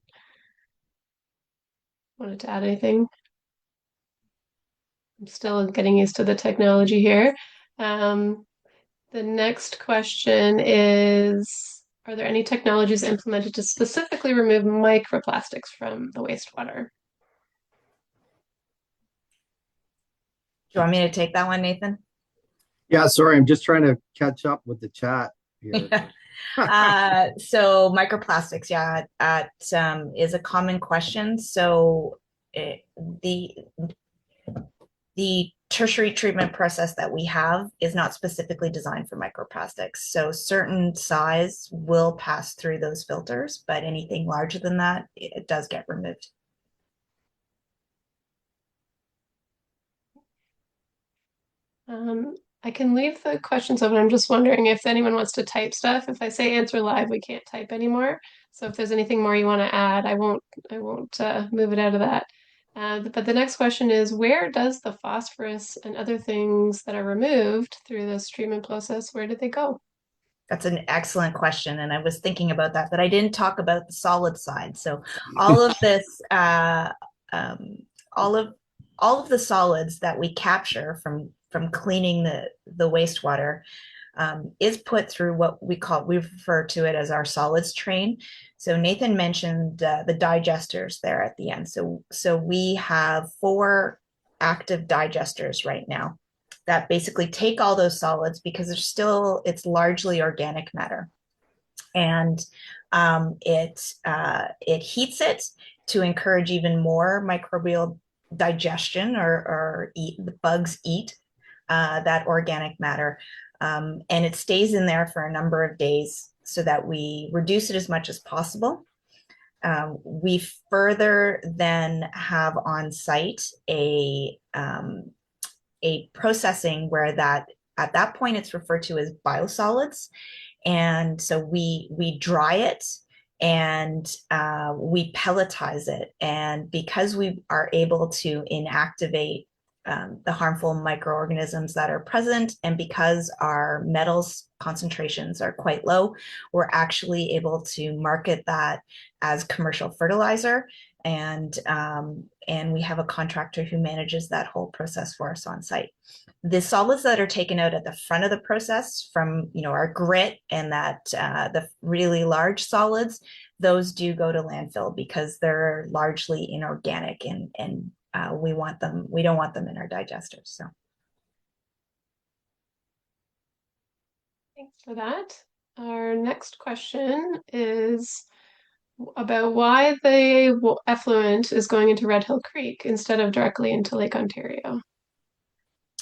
Speaker 6: Wanted to add anything? I'm still getting used to the technology here. The next question is, are there any technologies implemented to specifically remove microplastics from the wastewater?
Speaker 4: Do you want me to take that one, Nathan?
Speaker 3: Yeah, sorry, I'm just trying to catch up with the chat here.
Speaker 4: So microplastics, yeah, is a common question. So the tertiary treatment process that we have is not specifically designed for microplastics. So certain size will pass through those filters, but anything larger than that, it does get removed.
Speaker 6: I can leave the questions open. I'm just wondering if anyone wants to type stuff. If I say answer live, we can't type anymore. So if there's anything more you want to add, I won't move it out of that. But the next question is, where does the phosphorus and other things that are removed through this treatment process, where did they go?
Speaker 4: That's an excellent question, and I was thinking about that, but I didn't talk about the solid side. So all of this, all of the solids that we capture from cleaning the wastewater is put through what we refer to it as our solids train. So Nathan mentioned the digesters there at the end. So we have 4 active digesters right now that basically take all those solids, because it's largely organic matter, and it heats it to encourage even more microbial digestion, or the bugs eat that organic matter, and it stays in there for a number of days so that we reduce it as much as possible. We further then have on site a processing where at that point it's referred to as biosolids, and so we dry it, and we pelletize it, and because we are able to inactivate the harmful microorganisms that are present, and because our metals concentrations are quite low, we're actually able to market that as commercial fertilizer, and we have a contractor who manages that whole process for us on site. The solids that are taken out at the front of the process from our grit and that the really large solids, those do go to landfill because they're largely inorganic, and we don't want them in our digesters. So
Speaker 6: Thanks for that. Our next question is about why the effluent is going into Red Hill Creek instead of directly into Lake Ontario.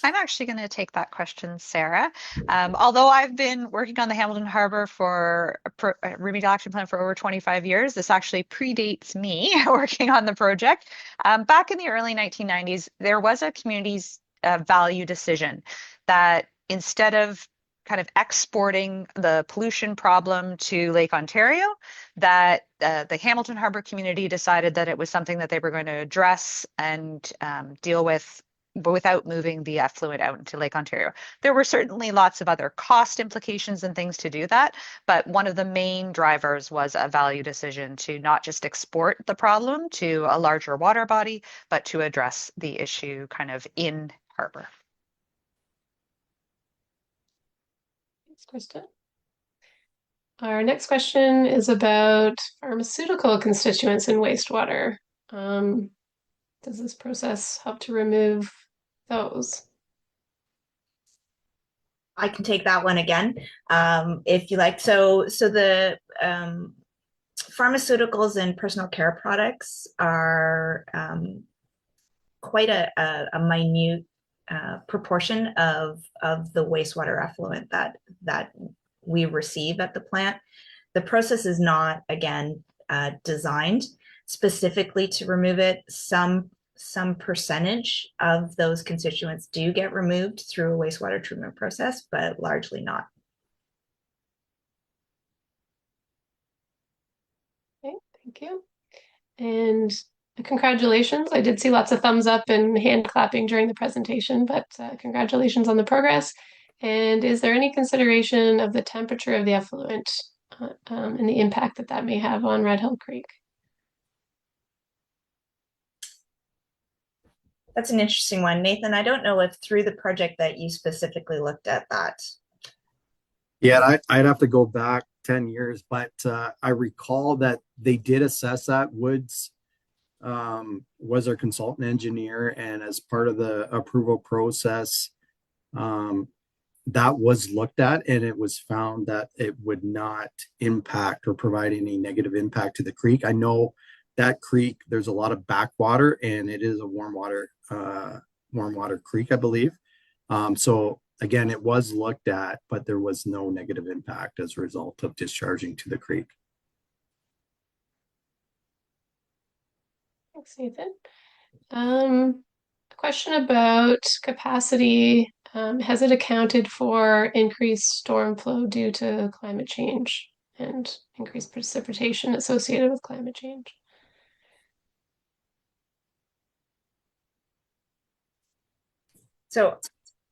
Speaker 1: I'm actually going to take that question, Sarah. Although I've been working on the Hamilton Harbour for a remedial action plan for over 25 years, this actually predates me working on the project. Back in the early 1990s, there was a community's value decision that instead of kind of exporting the pollution problem to Lake Ontario, that the Hamilton Harbour community decided that it was something that they were going to address and deal with without moving the effluent out into Lake Ontario. There were certainly lots of other cost implications and things to do that, but one of the main drivers was a value decision to not just export the problem to a larger water body, but to address the issue kind of in harbour.
Speaker 6: Thanks, Krista. Our next question is about pharmaceutical constituents in wastewater. Does this process help to remove those?
Speaker 4: I can take that one again, if you like. So the pharmaceuticals and personal care products are quite a minute proportion of the wastewater effluent that we receive at the plant. The process is not, again, designed specifically to remove it. Some percentage of those constituents do get removed through a wastewater treatment process, but largely not.
Speaker 6: Okay, thank you. And Congratulations. I did see lots of thumbs up and hand clapping during the presentation, but congratulations on the progress. And is there any consideration of the temperature of the effluent and the impact that that may have on Red Hill Creek?
Speaker 4: That's an interesting one. Nathan, I don't know if through the project that you specifically looked at that.
Speaker 3: Yeah, I'd have to go back 10 years, but I recall that they did assess that. Woods was our consultant engineer, and as part of the approval process, that was looked at, and it was found that it would not impact or provide any negative impact to the creek. I know that creek, there's a lot of backwater, and it is a warm water creek, I believe. So again, it was looked at, but there was no negative impact as a result of discharging to the creek.
Speaker 6: Thanks, Nathan. A question about capacity. Has it accounted for increased storm flow due to climate change and increased precipitation associated with climate change?
Speaker 4: So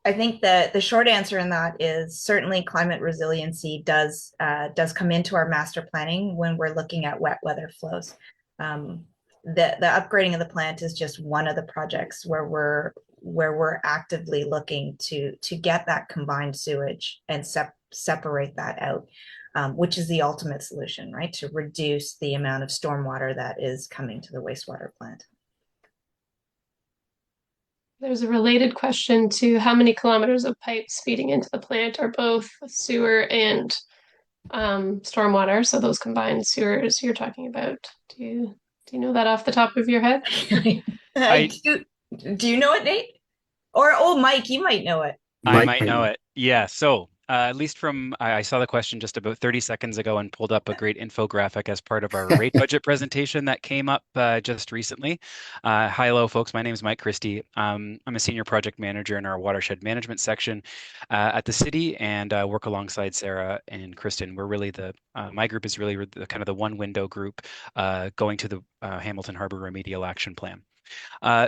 Speaker 4: I think that the short answer in that is certainly climate resiliency does come into our master planning when we're looking at wet weather flows. The upgrading of the plant is just one of the projects where we're actively looking to get that combined sewage and separate that out, which is the ultimate solution, right? To reduce the amount of stormwater that is coming to the wastewater plant.
Speaker 6: There's a related question to how many kilometers of pipes feeding into the plant are both sewer and stormwater. So those combined sewers you're talking about. Do you know that off the top of your head?
Speaker 4: Do you know it, Nate? Or Mike, you might know it.
Speaker 7: I might know it. Yeah. So at least I saw the question just about 30 seconds ago and pulled up a great infographic as part of our rate budget presentation that came up just recently. Hi, hello, folks. My name is Mike Christie. I'm a senior project manager in our watershed management section at the city, and work alongside Sarah and Kristen. We're really my group is really the kind of the one window group going to the Hamilton Harbour Remedial Action Plan.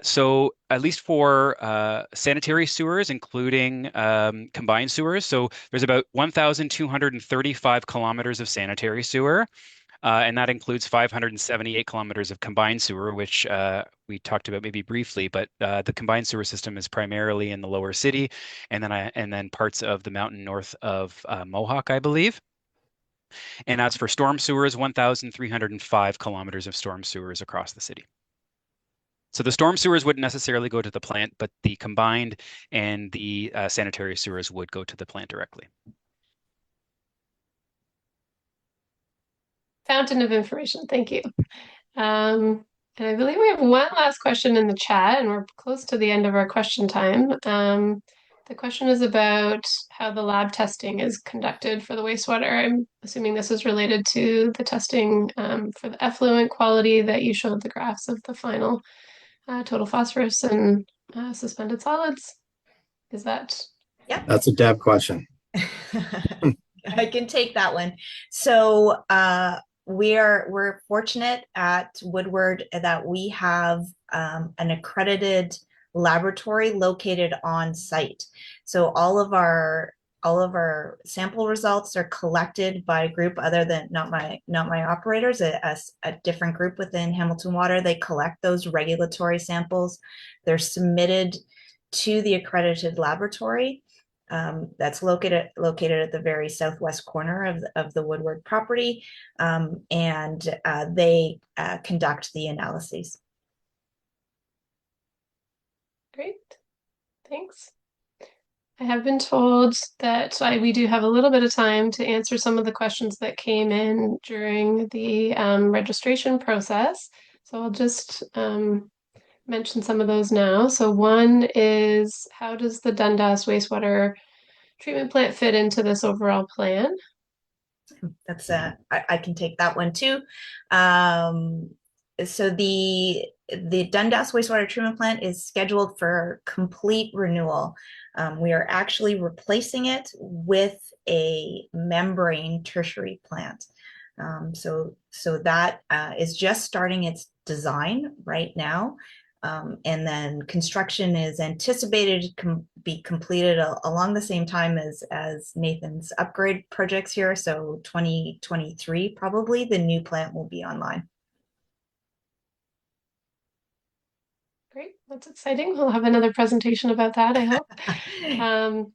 Speaker 7: So at least for sanitary sewers, including combined sewers, so there's about 1,235 kilometers of sanitary sewer, and that includes 578 kilometers of combined sewer, which we talked about maybe briefly, but the combined sewer system is primarily in the lower city, and then parts of the mountain north of Mohawk, I believe. And as for storm sewers, 1,305 kilometers of storm sewers across the city. So the storm sewers wouldn't necessarily go to the plant, but the combined and the sanitary sewers would go to the plant directly.
Speaker 6: Fountain of information. Thank you. And I believe we have one last question in the chat, and we're close to the end of our question time. The question is about how the lab testing is conducted for the wastewater. I'm assuming this is related to the testing for the effluent quality that you showed the graphs of the final total phosphorus and suspended solids. Is that?
Speaker 4: Yeah.
Speaker 3: That's a Deb question.
Speaker 4: I can take that one. So we're fortunate at Woodward that we have an accredited laboratory located on site. So all of our sample results are collected by a group other than not my operators, a different group within Hamilton Water. They collect those regulatory samples. They're submitted to the accredited laboratory that's located at the very southwest corner of the Woodward property, and they conduct the analyses.
Speaker 6: Great, thanks. I have been told that we do have a little bit of time to answer some of the questions that came in during the registration process. So I'll just mention some of those now. So one is, how does the Dundas wastewater treatment plant fit into this overall plan?
Speaker 4: That's I can take that one too. So the Dundas wastewater treatment plant is scheduled for complete renewal. We are actually replacing it with a membrane tertiary plant. So that is just starting its design right now. And then construction is anticipated to be completed along the same time as Nathan's upgrade projects here. So 2023, probably the new plant will be online.
Speaker 6: Great, that's exciting. We'll have another presentation about that, I hope.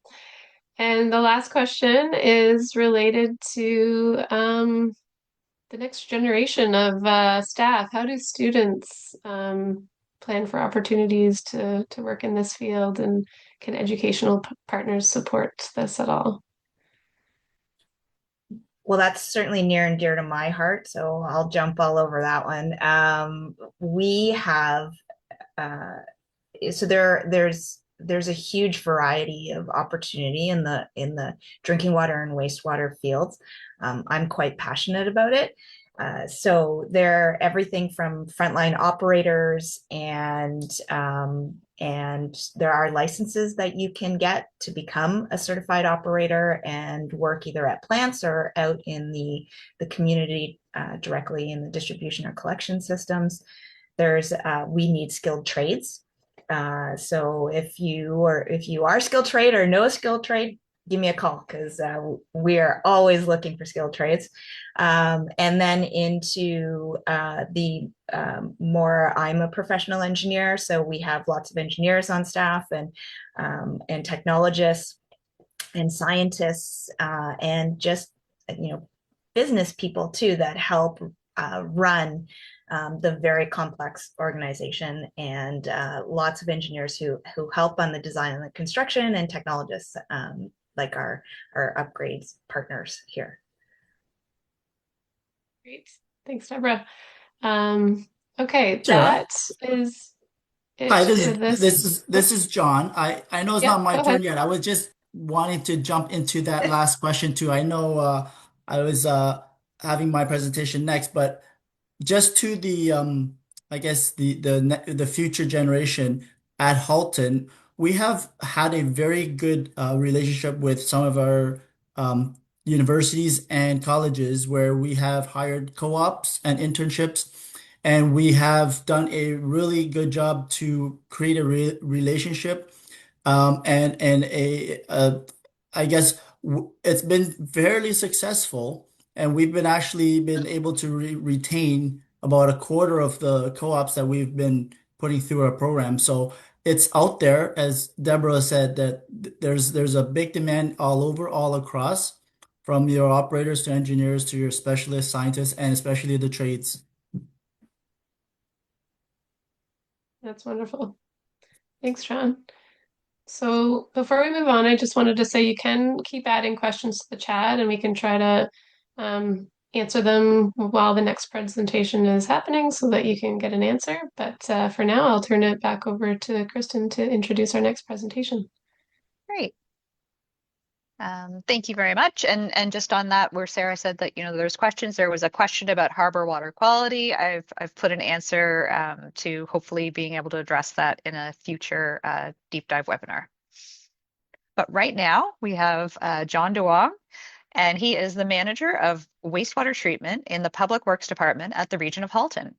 Speaker 6: And the last question is related to the next generation of staff. How do students plan for opportunities to work in this field, and can educational partners support this at all?
Speaker 4: Well, that's certainly near and dear to my heart, so I'll jump all over that one. We have so there's a huge variety of opportunity in the drinking water and wastewater fields. I'm quite passionate about it. So they're everything from frontline operators and there are licenses that you can get to become a certified operator and work either at plants or out in the community directly in the distribution or collection systems. We need skilled trades. So if you are skilled trade or know a skilled trade, give me a call because we are always looking for skilled trades. And then into the more, I'm a professional engineer, so we have lots of engineers on staff and technologists and scientists and just business people too that help run the very complex organization, and lots of engineers who help on the design and the construction, and technologists like our upgrades partners here.
Speaker 6: Great, thanks, Deborah. Okay,
Speaker 8: Sure.
Speaker 6: that is it
Speaker 8: Hi,
Speaker 6: for this.
Speaker 8: this is John. I know it's
Speaker 6: Yeah,
Speaker 8: not my
Speaker 6: go
Speaker 8: turn
Speaker 6: ahead.
Speaker 8: yet. I was just wanting to jump into that last question too. I know I was having my presentation next, but just to the I guess the future generation at Halton, we have had a very good relationship with some of our universities and colleges where we have hired co-ops and internships, and we have done a really good job to create a relationship and I guess it's been fairly successful, and we've been actually been able to retain about a quarter of the co-ops that we've been putting through our program. So it's out there, as Deborah said, that there's a big demand all over, all across, from your operators to engineers to your specialists, scientists, and especially the trades.
Speaker 6: That's wonderful. Thanks, John. So before we move on, I just wanted to say you can keep adding questions to the chat and we can try to answer them while the next presentation is happening so that you can get an answer. But for now, I'll turn it back over to Kristen to introduce our next presentation.
Speaker 1: Great. Thank you very much. And just on that, where Sarah said that, there's questions, there was a question about harbor water quality. I've put an answer to hopefully being able to address that in a future deep dive webinar. But right now we have John Duong, and he is the manager of wastewater treatment in the Public Works Department at the region of Halton.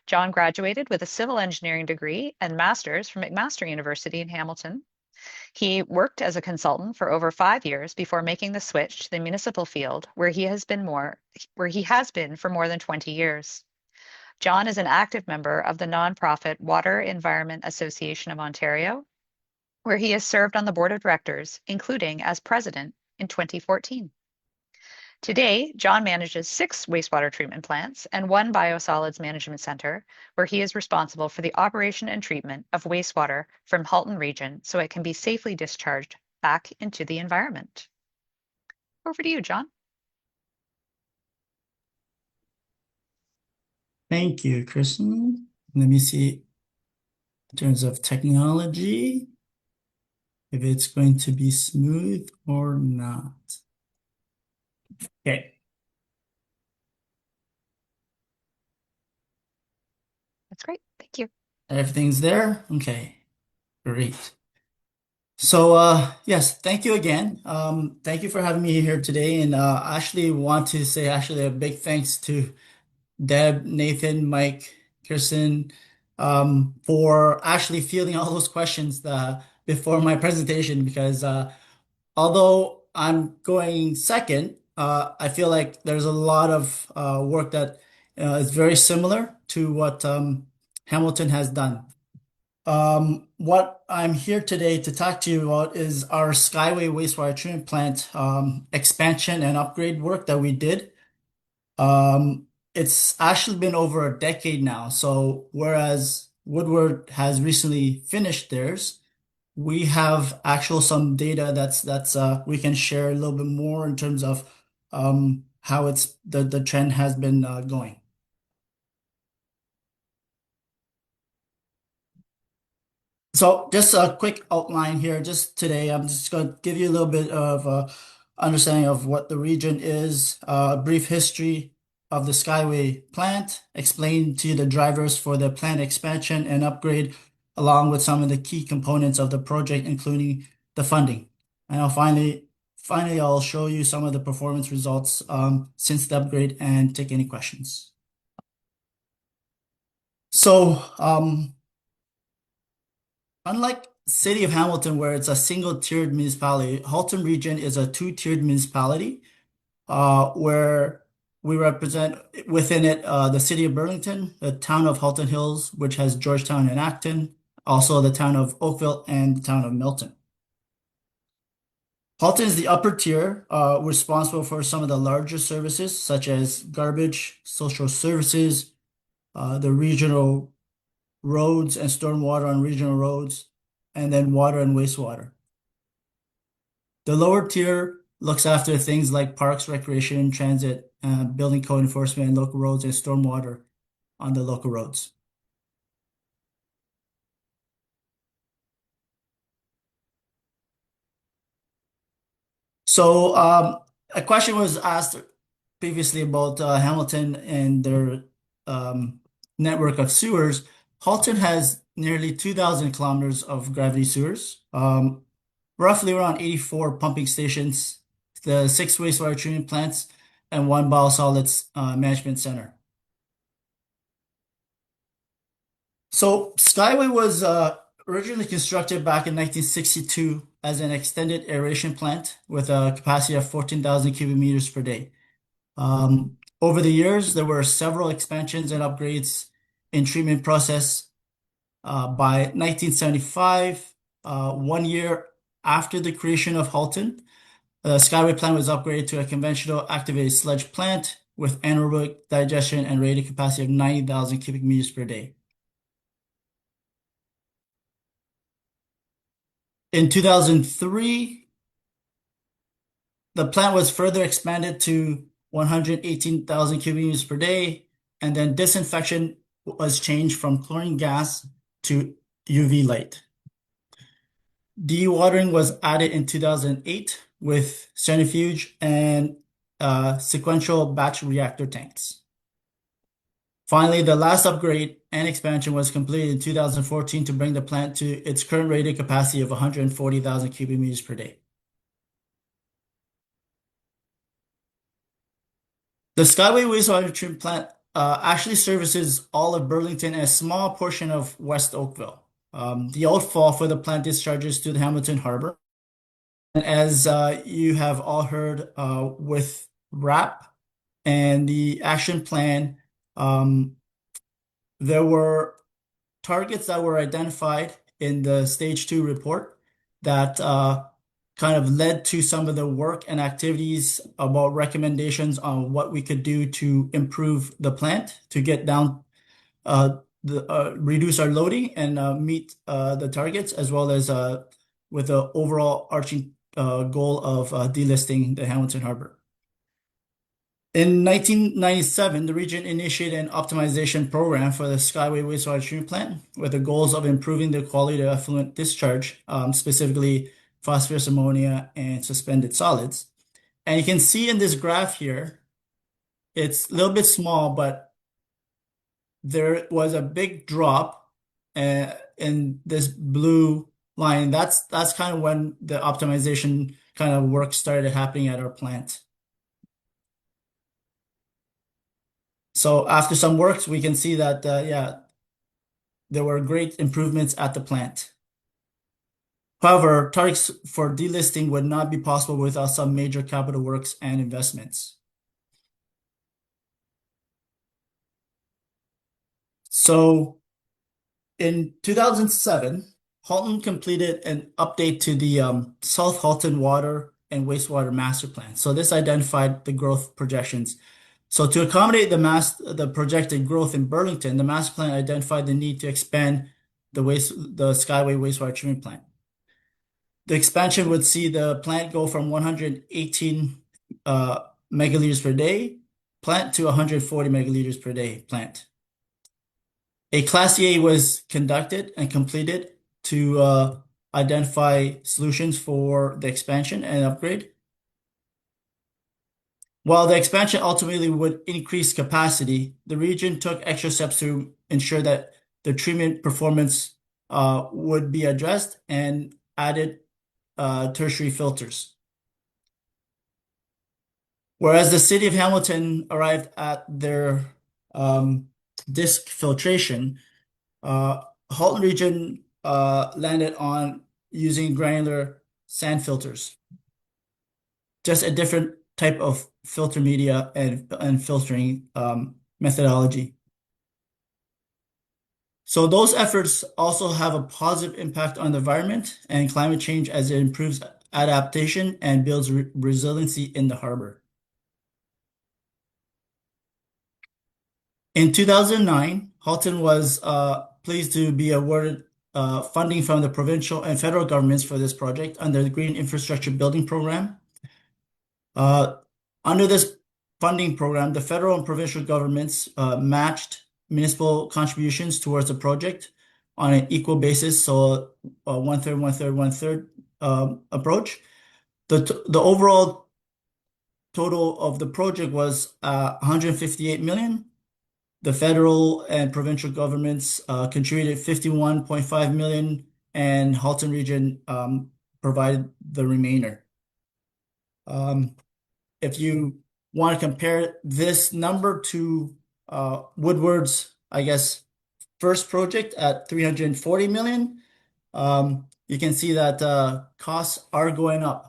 Speaker 1: John graduated with a civil engineering degree and master's from McMaster University in Hamilton. He worked as a consultant for over 5 years before making the switch to the municipal field, where he has been for more than 20 years. John is an active member of the nonprofit Water Environment Association of Ontario, where he has served on the board of directors, including as president in 2014. Today, John manages 6 wastewater treatment plants and 1 biosolids management center, where he is responsible for the operation and treatment of wastewater from Halton region so it can be safely discharged back into the environment. Over to you, John.
Speaker 8: Thank you, Kristen. Let me see in terms of technology if it's going to be smooth or not. Okay.
Speaker 1: That's great. Thank you.
Speaker 8: Everything's there? Okay, great. So, yes, thank you again. Thank you for having me here today. And I actually want to say actually a big thanks to Deb, Nathan, Mike, Kirsten, for actually fielding all those questions before my presentation because although I'm going second, I feel like there's a lot of work that is very similar to what Hamilton has done. What I'm here today to talk to you about is our Skyway wastewater treatment plant expansion and upgrade work that we did. It's actually been over a decade now. So whereas Woodward has recently finished theirs, we have actual some data that's we can share a little bit more in terms of how the trend has been going. So just a quick outline here. Just today, I'm just going to give you a little bit of understanding of what the region is, a brief history of the Skyway plant, explain to you the drivers for the plant expansion and upgrade, along with some of the key components of the project, including the funding. And finally, I'll show you some of the performance results since the upgrade and take any questions. So, unlike City of Hamilton, where it's a single-tiered municipality, Halton Region is a two-tiered municipality, where we represent within it the City of Burlington, the town of Halton Hills, which has Georgetown and Acton, also the town of Oakville and the town of Milton. Halton is the upper tier, responsible for some of the larger services such as garbage, social services, the regional roads and stormwater on regional roads, and then water and wastewater. The lower tier looks after things like parks, recreation, transit, building code enforcement, and local roads and stormwater on the local roads. So a question was asked previously about Hamilton and their network of sewers. Halton has nearly 2,000 kilometers of gravity sewers, roughly around 84 pumping stations, the 6 wastewater treatment plants, and 1 biosolids management center. So Skyway was originally constructed back in 1962 as an extended aeration plant with a capacity of 14,000 cubic meters per day. Over the years, there were several expansions and upgrades in treatment process. By 1975, 1 year after the creation of Halton, the Skyway plant was upgraded to a conventional activated sludge plant with anaerobic digestion and rated capacity of 90,000 cubic meters per day. In 2003, the plant was further expanded to 118,000 cubic meters per day, and then disinfection was changed from chlorine gas to UV light. Dewatering was added in 2008 with centrifuge and sequential batch reactor tanks. Finally, the last upgrade and expansion was completed in 2014 to bring the plant to its current rated capacity of 140,000 cubic meters per day. The Skyway wastewater treatment plant actually services all of Burlington and a small portion of West Oakville. The outfall for the plant discharges to the Hamilton Harbor. And as you have all heard with HHRAP and the action plan, there were targets that were identified in the stage 2 report that kind of led to some of the work and activities about recommendations on what we could do to improve the plant to get down reduce our loading and meet the targets as well as with the overall arching goal of delisting the Hamilton Harbor. In 1997, the region initiated an optimization program for the Skyway wastewater treatment plant with the goals of improving the quality of effluent discharge, specifically phosphorus, ammonia, and suspended solids. And you can see in this graph here, it's a little bit small, but there was a big drop in this blue line, that's kind of when the optimization kind of work started happening at our plant. So after some works, we can see that yeah, there were great improvements at the plant. However, targets for delisting would not be possible without some major capital works and investments. So in 2007, Halton completed an update to the South Halton Water and Wastewater Master Plan. So this identified the growth projections. So to accommodate the projected growth in Burlington, the master plan identified the need to expand the Skyway wastewater treatment plant. The expansion would see the plant go from 118 megaliters per day plant to 140 megaliters per day plant. A Class EA was conducted and completed to identify solutions for the expansion and upgrade. While the expansion ultimately would increase capacity, the region took extra steps to ensure that the treatment performance would be addressed and added tertiary filters. Whereas the city of Hamilton arrived at their disc filtration, Halton region landed on using granular sand filters. Just a different type of filter media and filtering methodology. So those efforts also have a positive impact on the environment and climate change as it improves adaptation and builds resiliency in the harbor. In 2009, Halton was pleased to be awarded funding from the provincial and federal governments for this project under the Green Infrastructure Building Program. Under this funding program, the federal and provincial governments matched municipal contributions towards the project on an equal basis, so one-third, one-third, one-third approach. The overall total of the project was 158 million. The federal and provincial governments contributed 51.5 million, and Halton region provided the remainder. If you want to compare this number to Woodward's, I guess, first project at 340 million, you can see that costs are going up.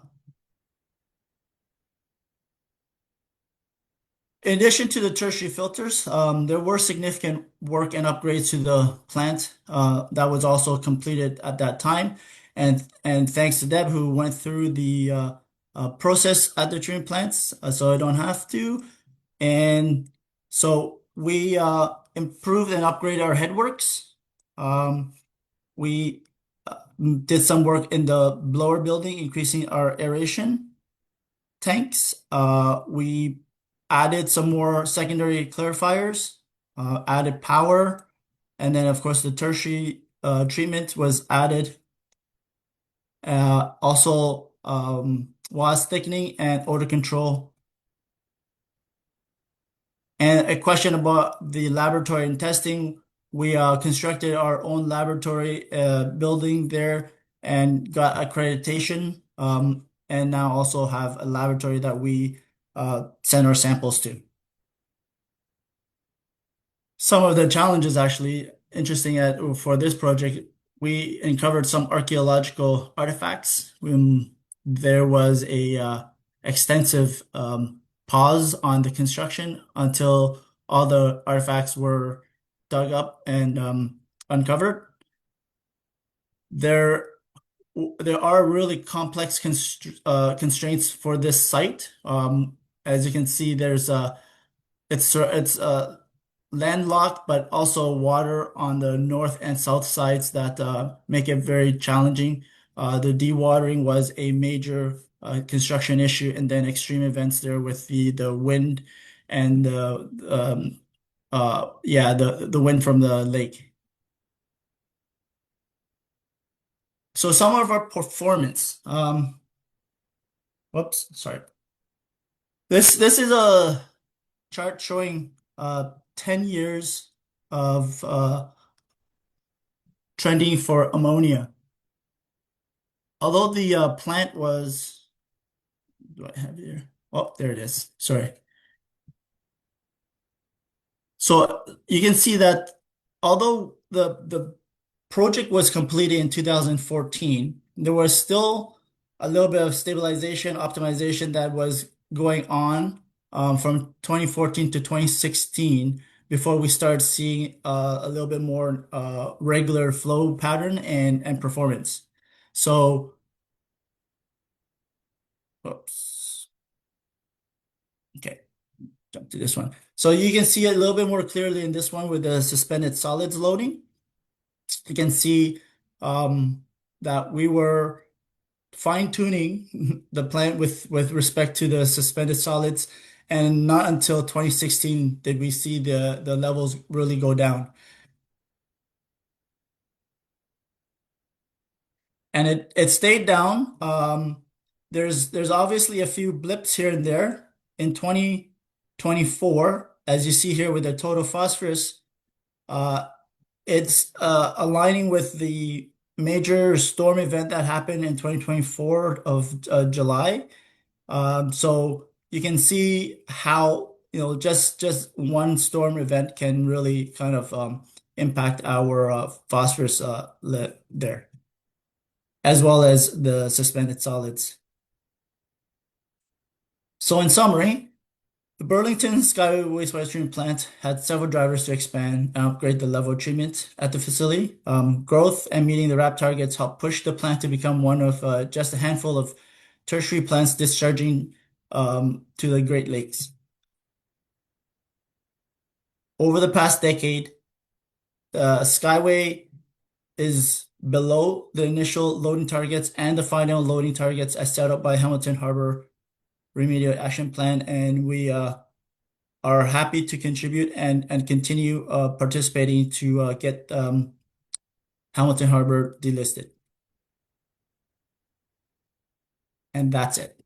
Speaker 8: In addition to the tertiary filters, there were significant work and upgrades to the plant that was also completed at that time. And thanks to Deb, who went through the process at the treatment plants, so I don't have to. And so we improved and upgraded our headworks. We did some work in the blower building, increasing our aeration tanks. We added some more secondary clarifiers, added power, and then of course the tertiary treatment was added. Also was thickening and odor control. And a question about the laboratory and testing. We constructed our own laboratory building there and got accreditation, and now also have a laboratory that we send our samples to. Some of the challenges actually interesting for this project, we uncovered some archaeological artifacts. There was a extensive pause on the construction until all the artifacts were dug up and uncovered. There are really complex constraints for this site. As you can see, it's landlocked, but also water on the north and south sides that make it very challenging. The dewatering was a major construction issue, and then extreme events there with the wind and the wind from the lake. So some of our performance. Whoops, sorry. This is a chart showing 10 years of trending for ammonia. although the plant was, do I have it here? Oh, there it is. Sorry. So you can see that although the project was completed in 2014, there was still a little bit of stabilization, optimization that was going on from 2014 to 2016 before we started seeing a little bit more regular flow pattern and performance. So, oops. Okay, jump to this one. So you can see it a little bit more clearly in this one with the suspended solids loading. You can see that we were fine-tuning the plant with respect to the suspended solids, and not until 2016 did we see the levels really go down. And it stayed down. There's obviously a few blips here and there. In 2024, as you see here with the total phosphorus, uh, it's aligning with the major storm event that happened in 2024 of July. So you can see how, just one storm event can really kind of impact our phosphorus there, as well as the suspended solids. So in summary, the Burlington Skyway Wastewater Treatment Plant had several drivers to expand and upgrade the level of treatment at the facility. Growth and meeting the RAP targets helped push the plant to become one of just a handful of tertiary plants discharging to the Great Lakes. Over the past decade, Skyway is below the initial loading targets and the final loading targets as set up by Hamilton Harbor Remedial Action Plan, and we are happy to contribute and continue participating to get Hamilton Harbor delisted. And that's it.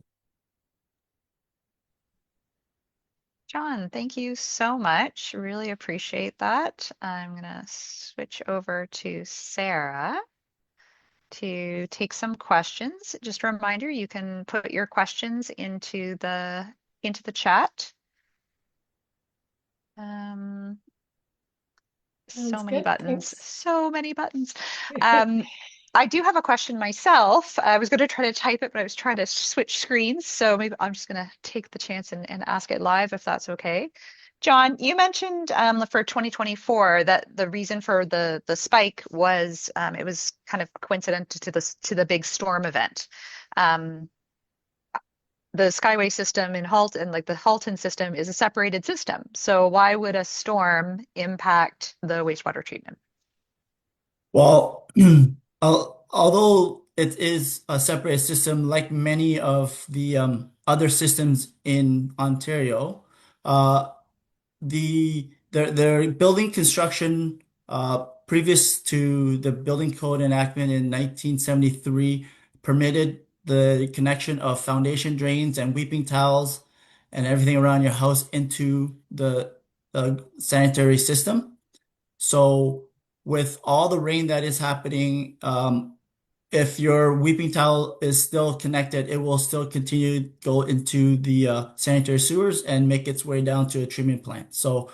Speaker 1: John, thank you so much. Really appreciate that. I'm going to switch over to Sarah to take some questions. Just a reminder, you can put your questions into the chat. So many buttons, so many buttons. I do have a question myself. I was going to try to type it, but I was trying to switch screens. So maybe I'm just going to take the chance and ask it live if that's okay. John, you mentioned for 2024 that the reason for the spike was it was kind of coincident to the big storm event. The Skyway system in Halton, like the Halton system, is a separated system. So why would a storm impact the wastewater treatment?
Speaker 8: Well, although it is a separate system, like many of the other systems in Ontario, their building construction previous to the building code enactment in 1973 permitted the connection of foundation drains and weeping tiles and everything around your house into the sanitary system. So with all the rain that is happening, if your weeping tile is still connected, it will still continue to go into the sanitary sewers and make its way down to a treatment plant. So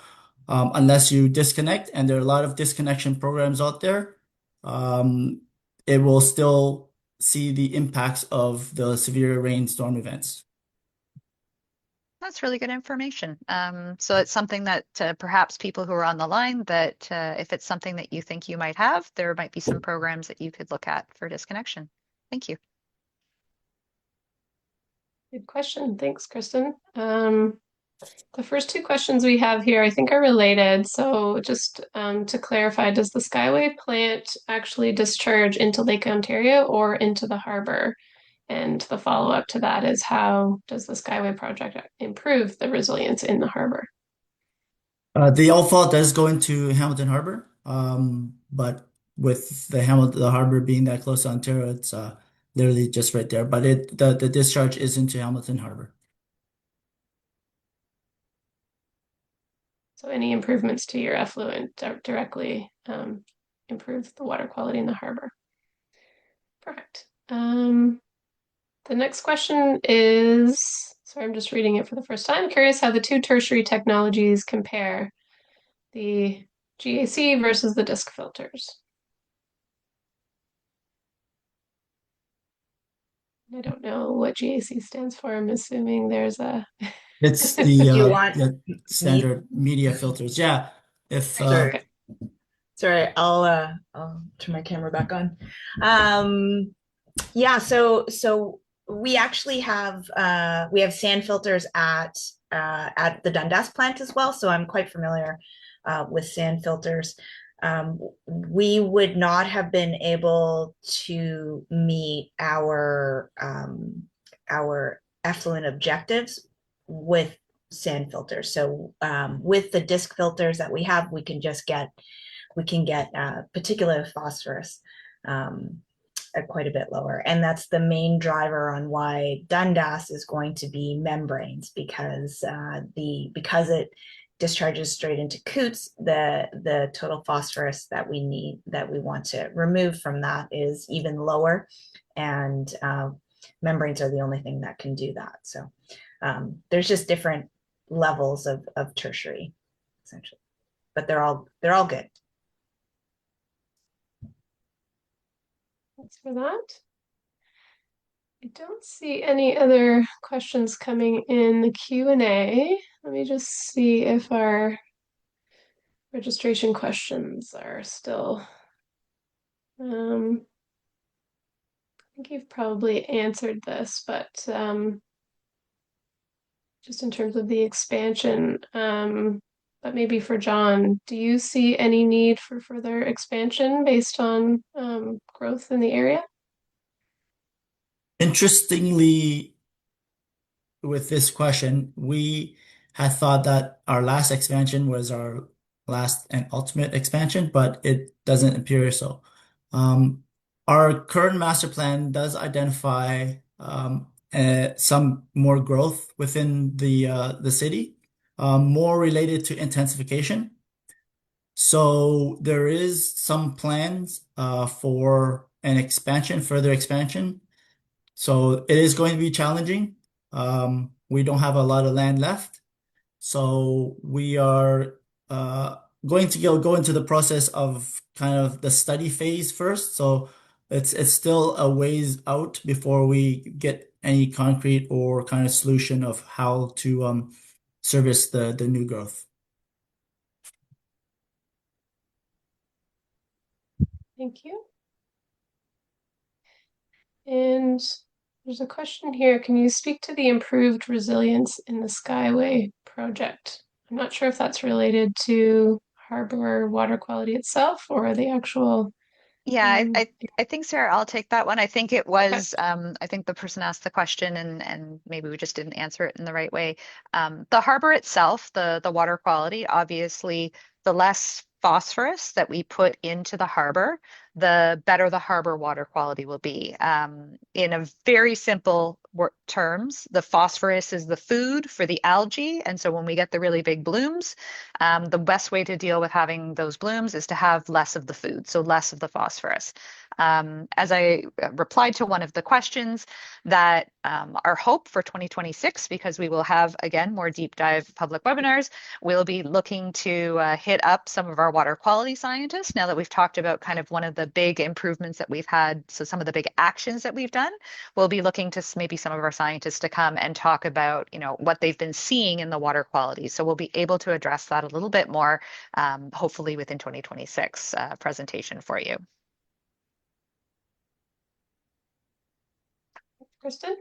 Speaker 8: unless you disconnect, and there are a lot of disconnection programs out there, it will still see the impacts of the severe rainstorm events.
Speaker 1: That's really good information. So it's something that perhaps people who are on the line, that if it's something that you think you might have, there might be some programs that you could look at for disconnection. Thank you.
Speaker 6: Good question. Thanks, Kristen. The first two questions we have here, I think, are related. So just to clarify, does the Skyway plant actually discharge into Lake Ontario or into the harbor? And the follow-up to that is, how does the Skyway project improve the resilience in the harbor?
Speaker 8: The outfall does go into Hamilton Harbor, but with the Harbor being that close to Ontario, it's literally just right there. But the discharge is into Hamilton Harbor.
Speaker 6: So any improvements to your effluent directly improve the water quality in the harbor. Perfect. The next question is, sorry, I'm just reading it for the first time. Curious how the two tertiary technologies compare, the GAC versus the disc filters. I don't know what GAC stands for. I'm assuming there's a.
Speaker 8: It's
Speaker 4: Do you want
Speaker 8: the
Speaker 4: me?
Speaker 8: standard media filters. Yeah. If
Speaker 4: Sorry. Sorry, I'll turn my camera back on. Yeah, so we actually have sand filters at the Dundas plant as well. So I'm quite familiar with sand filters. We would not have been able to meet our effluent objectives with sand filters. So with the disc filters that we have, we can get particulate phosphorus at quite a bit lower. And that's the main driver on why Dundas is going to be membranes, because because it discharges straight into Coots, the total phosphorus that we want to remove from that is even lower, and membranes are the only thing that can do that. So there's just different levels of tertiary, essentially, but they're all good.
Speaker 6: Thanks for that. I don't see any other questions coming in the Q&A. Let me just see if our registration questions are still. I think you've probably answered this, but just in terms of the expansion, but maybe for John, do you see any need for further expansion based on growth in the area?
Speaker 8: Interestingly, with this question, we had thought that our last expansion was our last and ultimate expansion, but it doesn't appear so. Our current master plan does identify some more growth within the city, more related to intensification. So there is some plans for an expansion, further expansion. So it is going to be challenging. We don't have a lot of land left. So we are going to go into the process of kind of the study phase first. So it's still a ways out before we get any concrete or kind of solution of how to service the new growth.
Speaker 6: Thank you. And there's a question here. Can you speak to the improved resilience in the Skyway project? I'm not sure if that's related to harbor water quality itself or the actual.
Speaker 1: Yeah, I think, Sarah, I'll take that one. I think it
Speaker 6: Okay.
Speaker 1: was, I think the person asked the question and maybe we just didn't answer it in the right way. The harbor itself, the water quality, obviously, the less phosphorus that we put into the harbor, the better the harbor water quality will be. In a very simple terms, the phosphorus is the food for the algae. And so when we get the really big blooms, the best way to deal with having those blooms is to have less of the food, so less of the phosphorus. As I replied to one of the questions, that our hope for 2026, because we will have, again, more deep dive public webinars, we'll be looking to hit up some of our water quality scientists now that we've talked about kind of one of the big improvements that we've had. So some of the big actions that we've done, we'll be looking to maybe some of our scientists to come and talk about, what they've been seeing in the water quality. So we'll be able to address that a little bit more, hopefully within 2026 presentation for you.
Speaker 6: Kristen?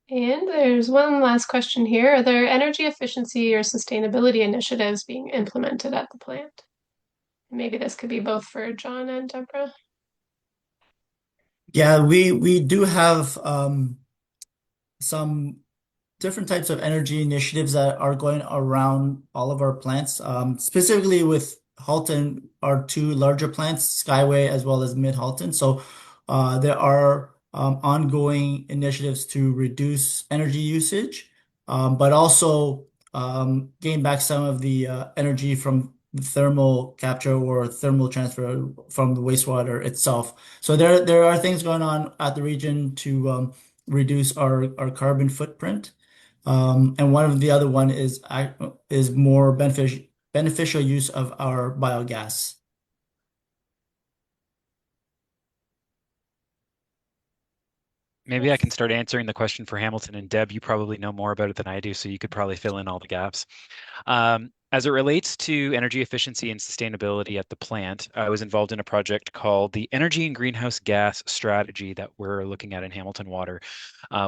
Speaker 6: And there's one last question here. Are there energy efficiency or sustainability initiatives being implemented at the plant? Maybe this could be both for John and Deborah.
Speaker 8: Yeah, we do have some different types of energy initiatives that are going around all of our plants. Specifically with Halton, our two larger plants, Skyway as well as Mid Halton. So there are ongoing initiatives to reduce energy usage, but also gain back some of the energy from thermal capture or thermal transfer from the wastewater itself. So there are things going on at the region to reduce our carbon footprint. And one of the other one is more beneficial use of our biogas.
Speaker 7: Maybe I can start answering the question for Hamilton, and Deb, you probably know more about it than I do, so you could probably fill in all the gaps. As it relates to energy efficiency and sustainability at the plant, I was involved in a project called the Energy and Greenhouse Gas Strategy that we're looking at in Hamilton Water,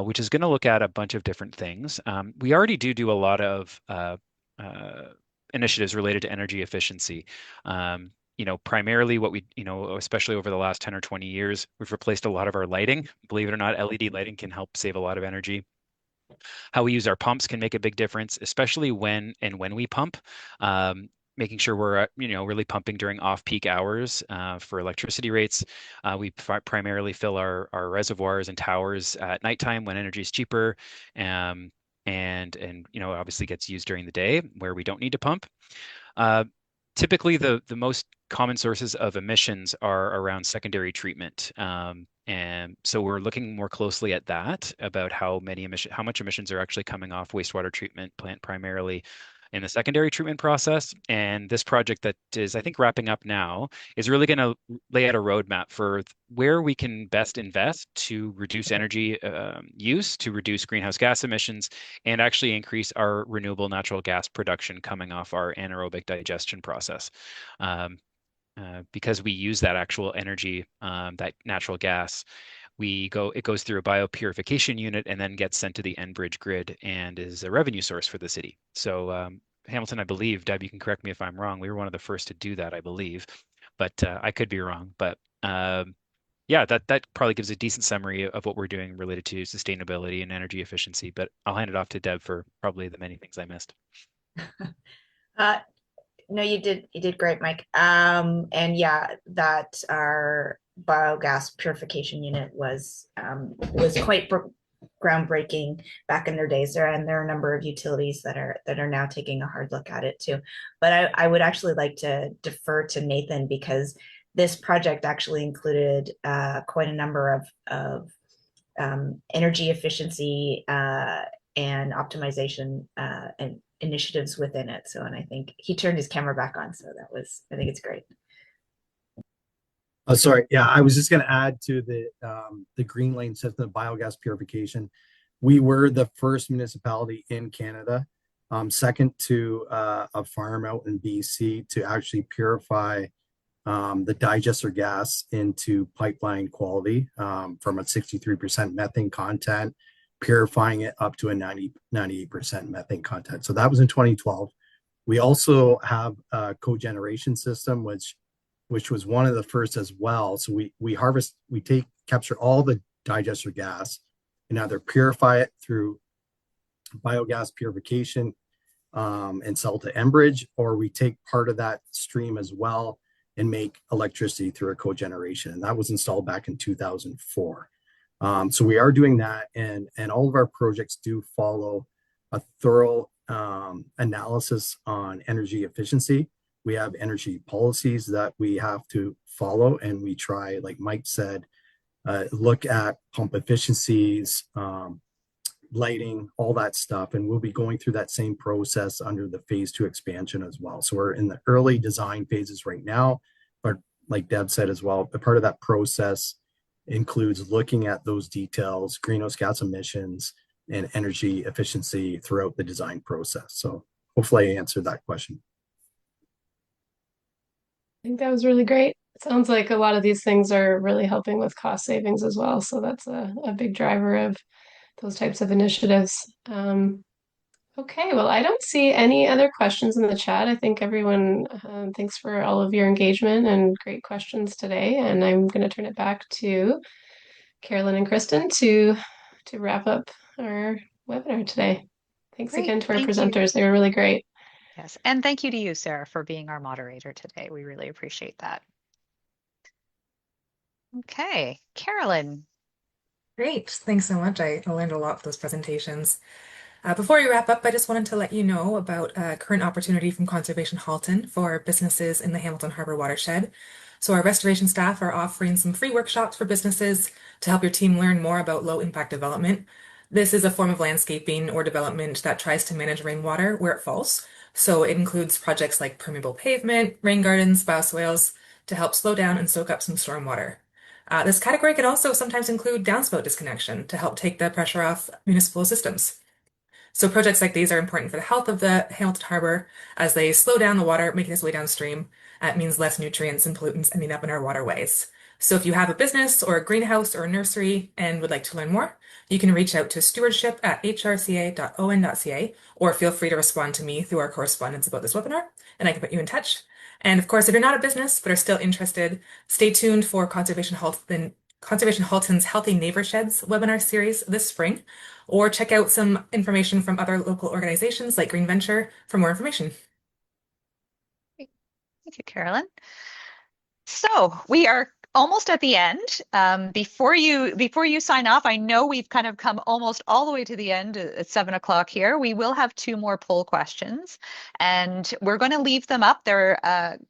Speaker 7: which is going to look at a bunch of different things. We already do a lot of initiatives related to energy efficiency. Primarily what we, especially over the last 10 or 20 years, we've replaced a lot of our lighting. Believe it or not, LED lighting can help save a lot of energy. How we use our pumps can make a big difference, especially when we pump. Making sure we're really pumping during off-peak hours for electricity rates. We primarily fill our reservoirs and towers at nighttime when energy is cheaper, and obviously gets used during the day where we don't need to pump. Typically, the most common sources of emissions are around secondary treatment. And so we're looking more closely at that, about how much emissions are actually coming off wastewater treatment plant primarily in the secondary treatment process. And this project that is, I think, wrapping up now is really going to lay out a roadmap for where we can best invest to reduce energy use, to reduce greenhouse gas emissions, and actually increase our renewable natural gas production coming off our anaerobic digestion process. Because we use that actual energy, that natural gas, it goes through a biopurification unit and then gets sent to the Enbridge grid and is a revenue source for the city. So Hamilton, I believe, Deb, you can correct me if I'm wrong. We were one of the first to do that, I believe, but I could be wrong. But yeah, that probably gives a decent summary of what we're doing related to sustainability and energy efficiency. But I'll hand it off to Deb for probably the many things I missed.
Speaker 4: No, you did great, Mike. And yeah, that our biogas purification unit was quite groundbreaking back in their days there, and there are a number of utilities that are now taking a hard look at it too. But I would actually like to defer to Nathan, because this project actually included quite a number of energy efficiency and optimization and initiatives within it. So, and I think he turned his camera back on, so I think it's great.
Speaker 3: Oh, sorry. Yeah, I was just going to add to the Green Lane system, the biogas purification. We were the first municipality in Canada, second to a farm out in BC, to actually purify the digester gas into pipeline quality from a 63% methane content, purifying it up to a 98% methane content. So that was in 2012. We also have a cogeneration system, which was one of the first as well. So we capture all the digester gas and either purify it through biogas purification and sell to Enbridge, or we take part of that stream as well and make electricity through a cogeneration. And that was installed back in 2004. So we are doing that, and all of our projects do follow a thorough analysis on energy efficiency. We have energy policies that we have to follow, and we try, like Mike said, look at pump efficiencies, lighting, all that stuff. And we'll be going through that same process under the phase 2 expansion as well. So we're in the early design phases right now, but like Deb said as well, a part of that process includes looking at those details, greenhouse gas emissions, and energy efficiency throughout the design process. So hopefully I answered that question.
Speaker 6: I think that was really great. It sounds like a lot of these things are really helping with cost savings as well. So that's a big driver of those types of initiatives. Okay, well, I don't see any other questions in the chat. I think everyone, thanks for all of your engagement and great questions today. And I'm going to turn it back to Carolyn and Kristen to wrap up our webinar today. Thanks
Speaker 1: Great.
Speaker 6: again to our
Speaker 1: Thank you.
Speaker 6: presenters. They were really great.
Speaker 1: Yes, and thank you to you, Sarah, for being our moderator today. We really appreciate that. Okay, Carolyn.
Speaker 2: Great. Thanks so much. I learned a lot with those presentations. Before we wrap up, I just wanted to let you know about a current opportunity from Conservation Halton for businesses in the Hamilton Harbour watershed. So our restoration staff are offering some free workshops for businesses to help your team learn more about low impact development. This is a form of landscaping or development that tries to manage rainwater where it falls. So it includes projects like permeable pavement, rain gardens, bioswales to help slow down and soak up some stormwater. This category can also sometimes include downspout disconnection to help take the pressure off municipal systems. So projects like these are important for the health of the Hamilton Harbor as they slow down the water, making its way downstream. It means less nutrients and pollutants ending up in our waterways. So if you have a business or a greenhouse or a nursery and would like to learn more, you can reach out to stewardship@hrca.on.ca or feel free to respond to me through our correspondence about this webinar and I can put you in touch. And of course, if you're not a business but are still interested, stay tuned for Conservation Halton's Healthy Neighbor Sheds webinar series this spring, or check out some information from other local organizations like Green Venture for more information.
Speaker 1: Thank you, Carolyn. So we are almost at the end. Before you sign off, I know we've kind of come almost all the way to the end at 7 o'clock here. We will have two more poll questions, and we're going to leave them up. They're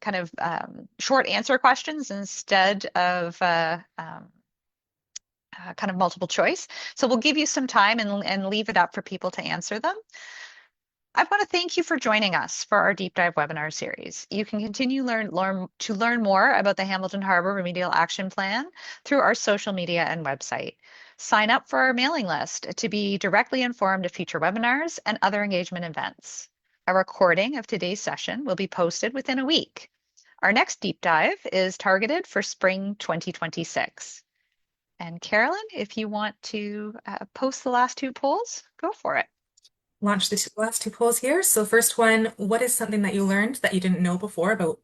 Speaker 1: kind of short answer questions instead of kind of multiple choice. So we'll give you some time and leave it up for people to answer them. I want to thank you for joining us for our deep dive webinar series. You can continue to learn more about the Hamilton Harbour Remedial Action Plan through our social media and website. Sign up for our mailing list to be directly informed of future webinars and other engagement events. A recording of today's session will be posted within a week. Our next deep dive is targeted for spring 2026. And Carolyn, if you want to post the last two polls, go for it.
Speaker 2: Launch the last two polls here. So first one, what is something that you learned that you didn't know before about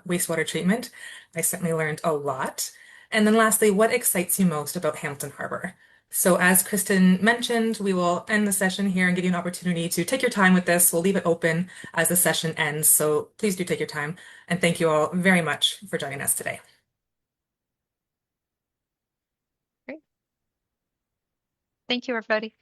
Speaker 2: wastewater treatment? I certainly learned a lot. And then lastly, what excites you most about Hamilton Harbor? So as Kristen mentioned, we will end the session here and give you an opportunity to take your time with this. We'll leave it open as the session ends. So please do take your time. And thank you all very much for joining us today.
Speaker 1: Great. Thank you, everybody.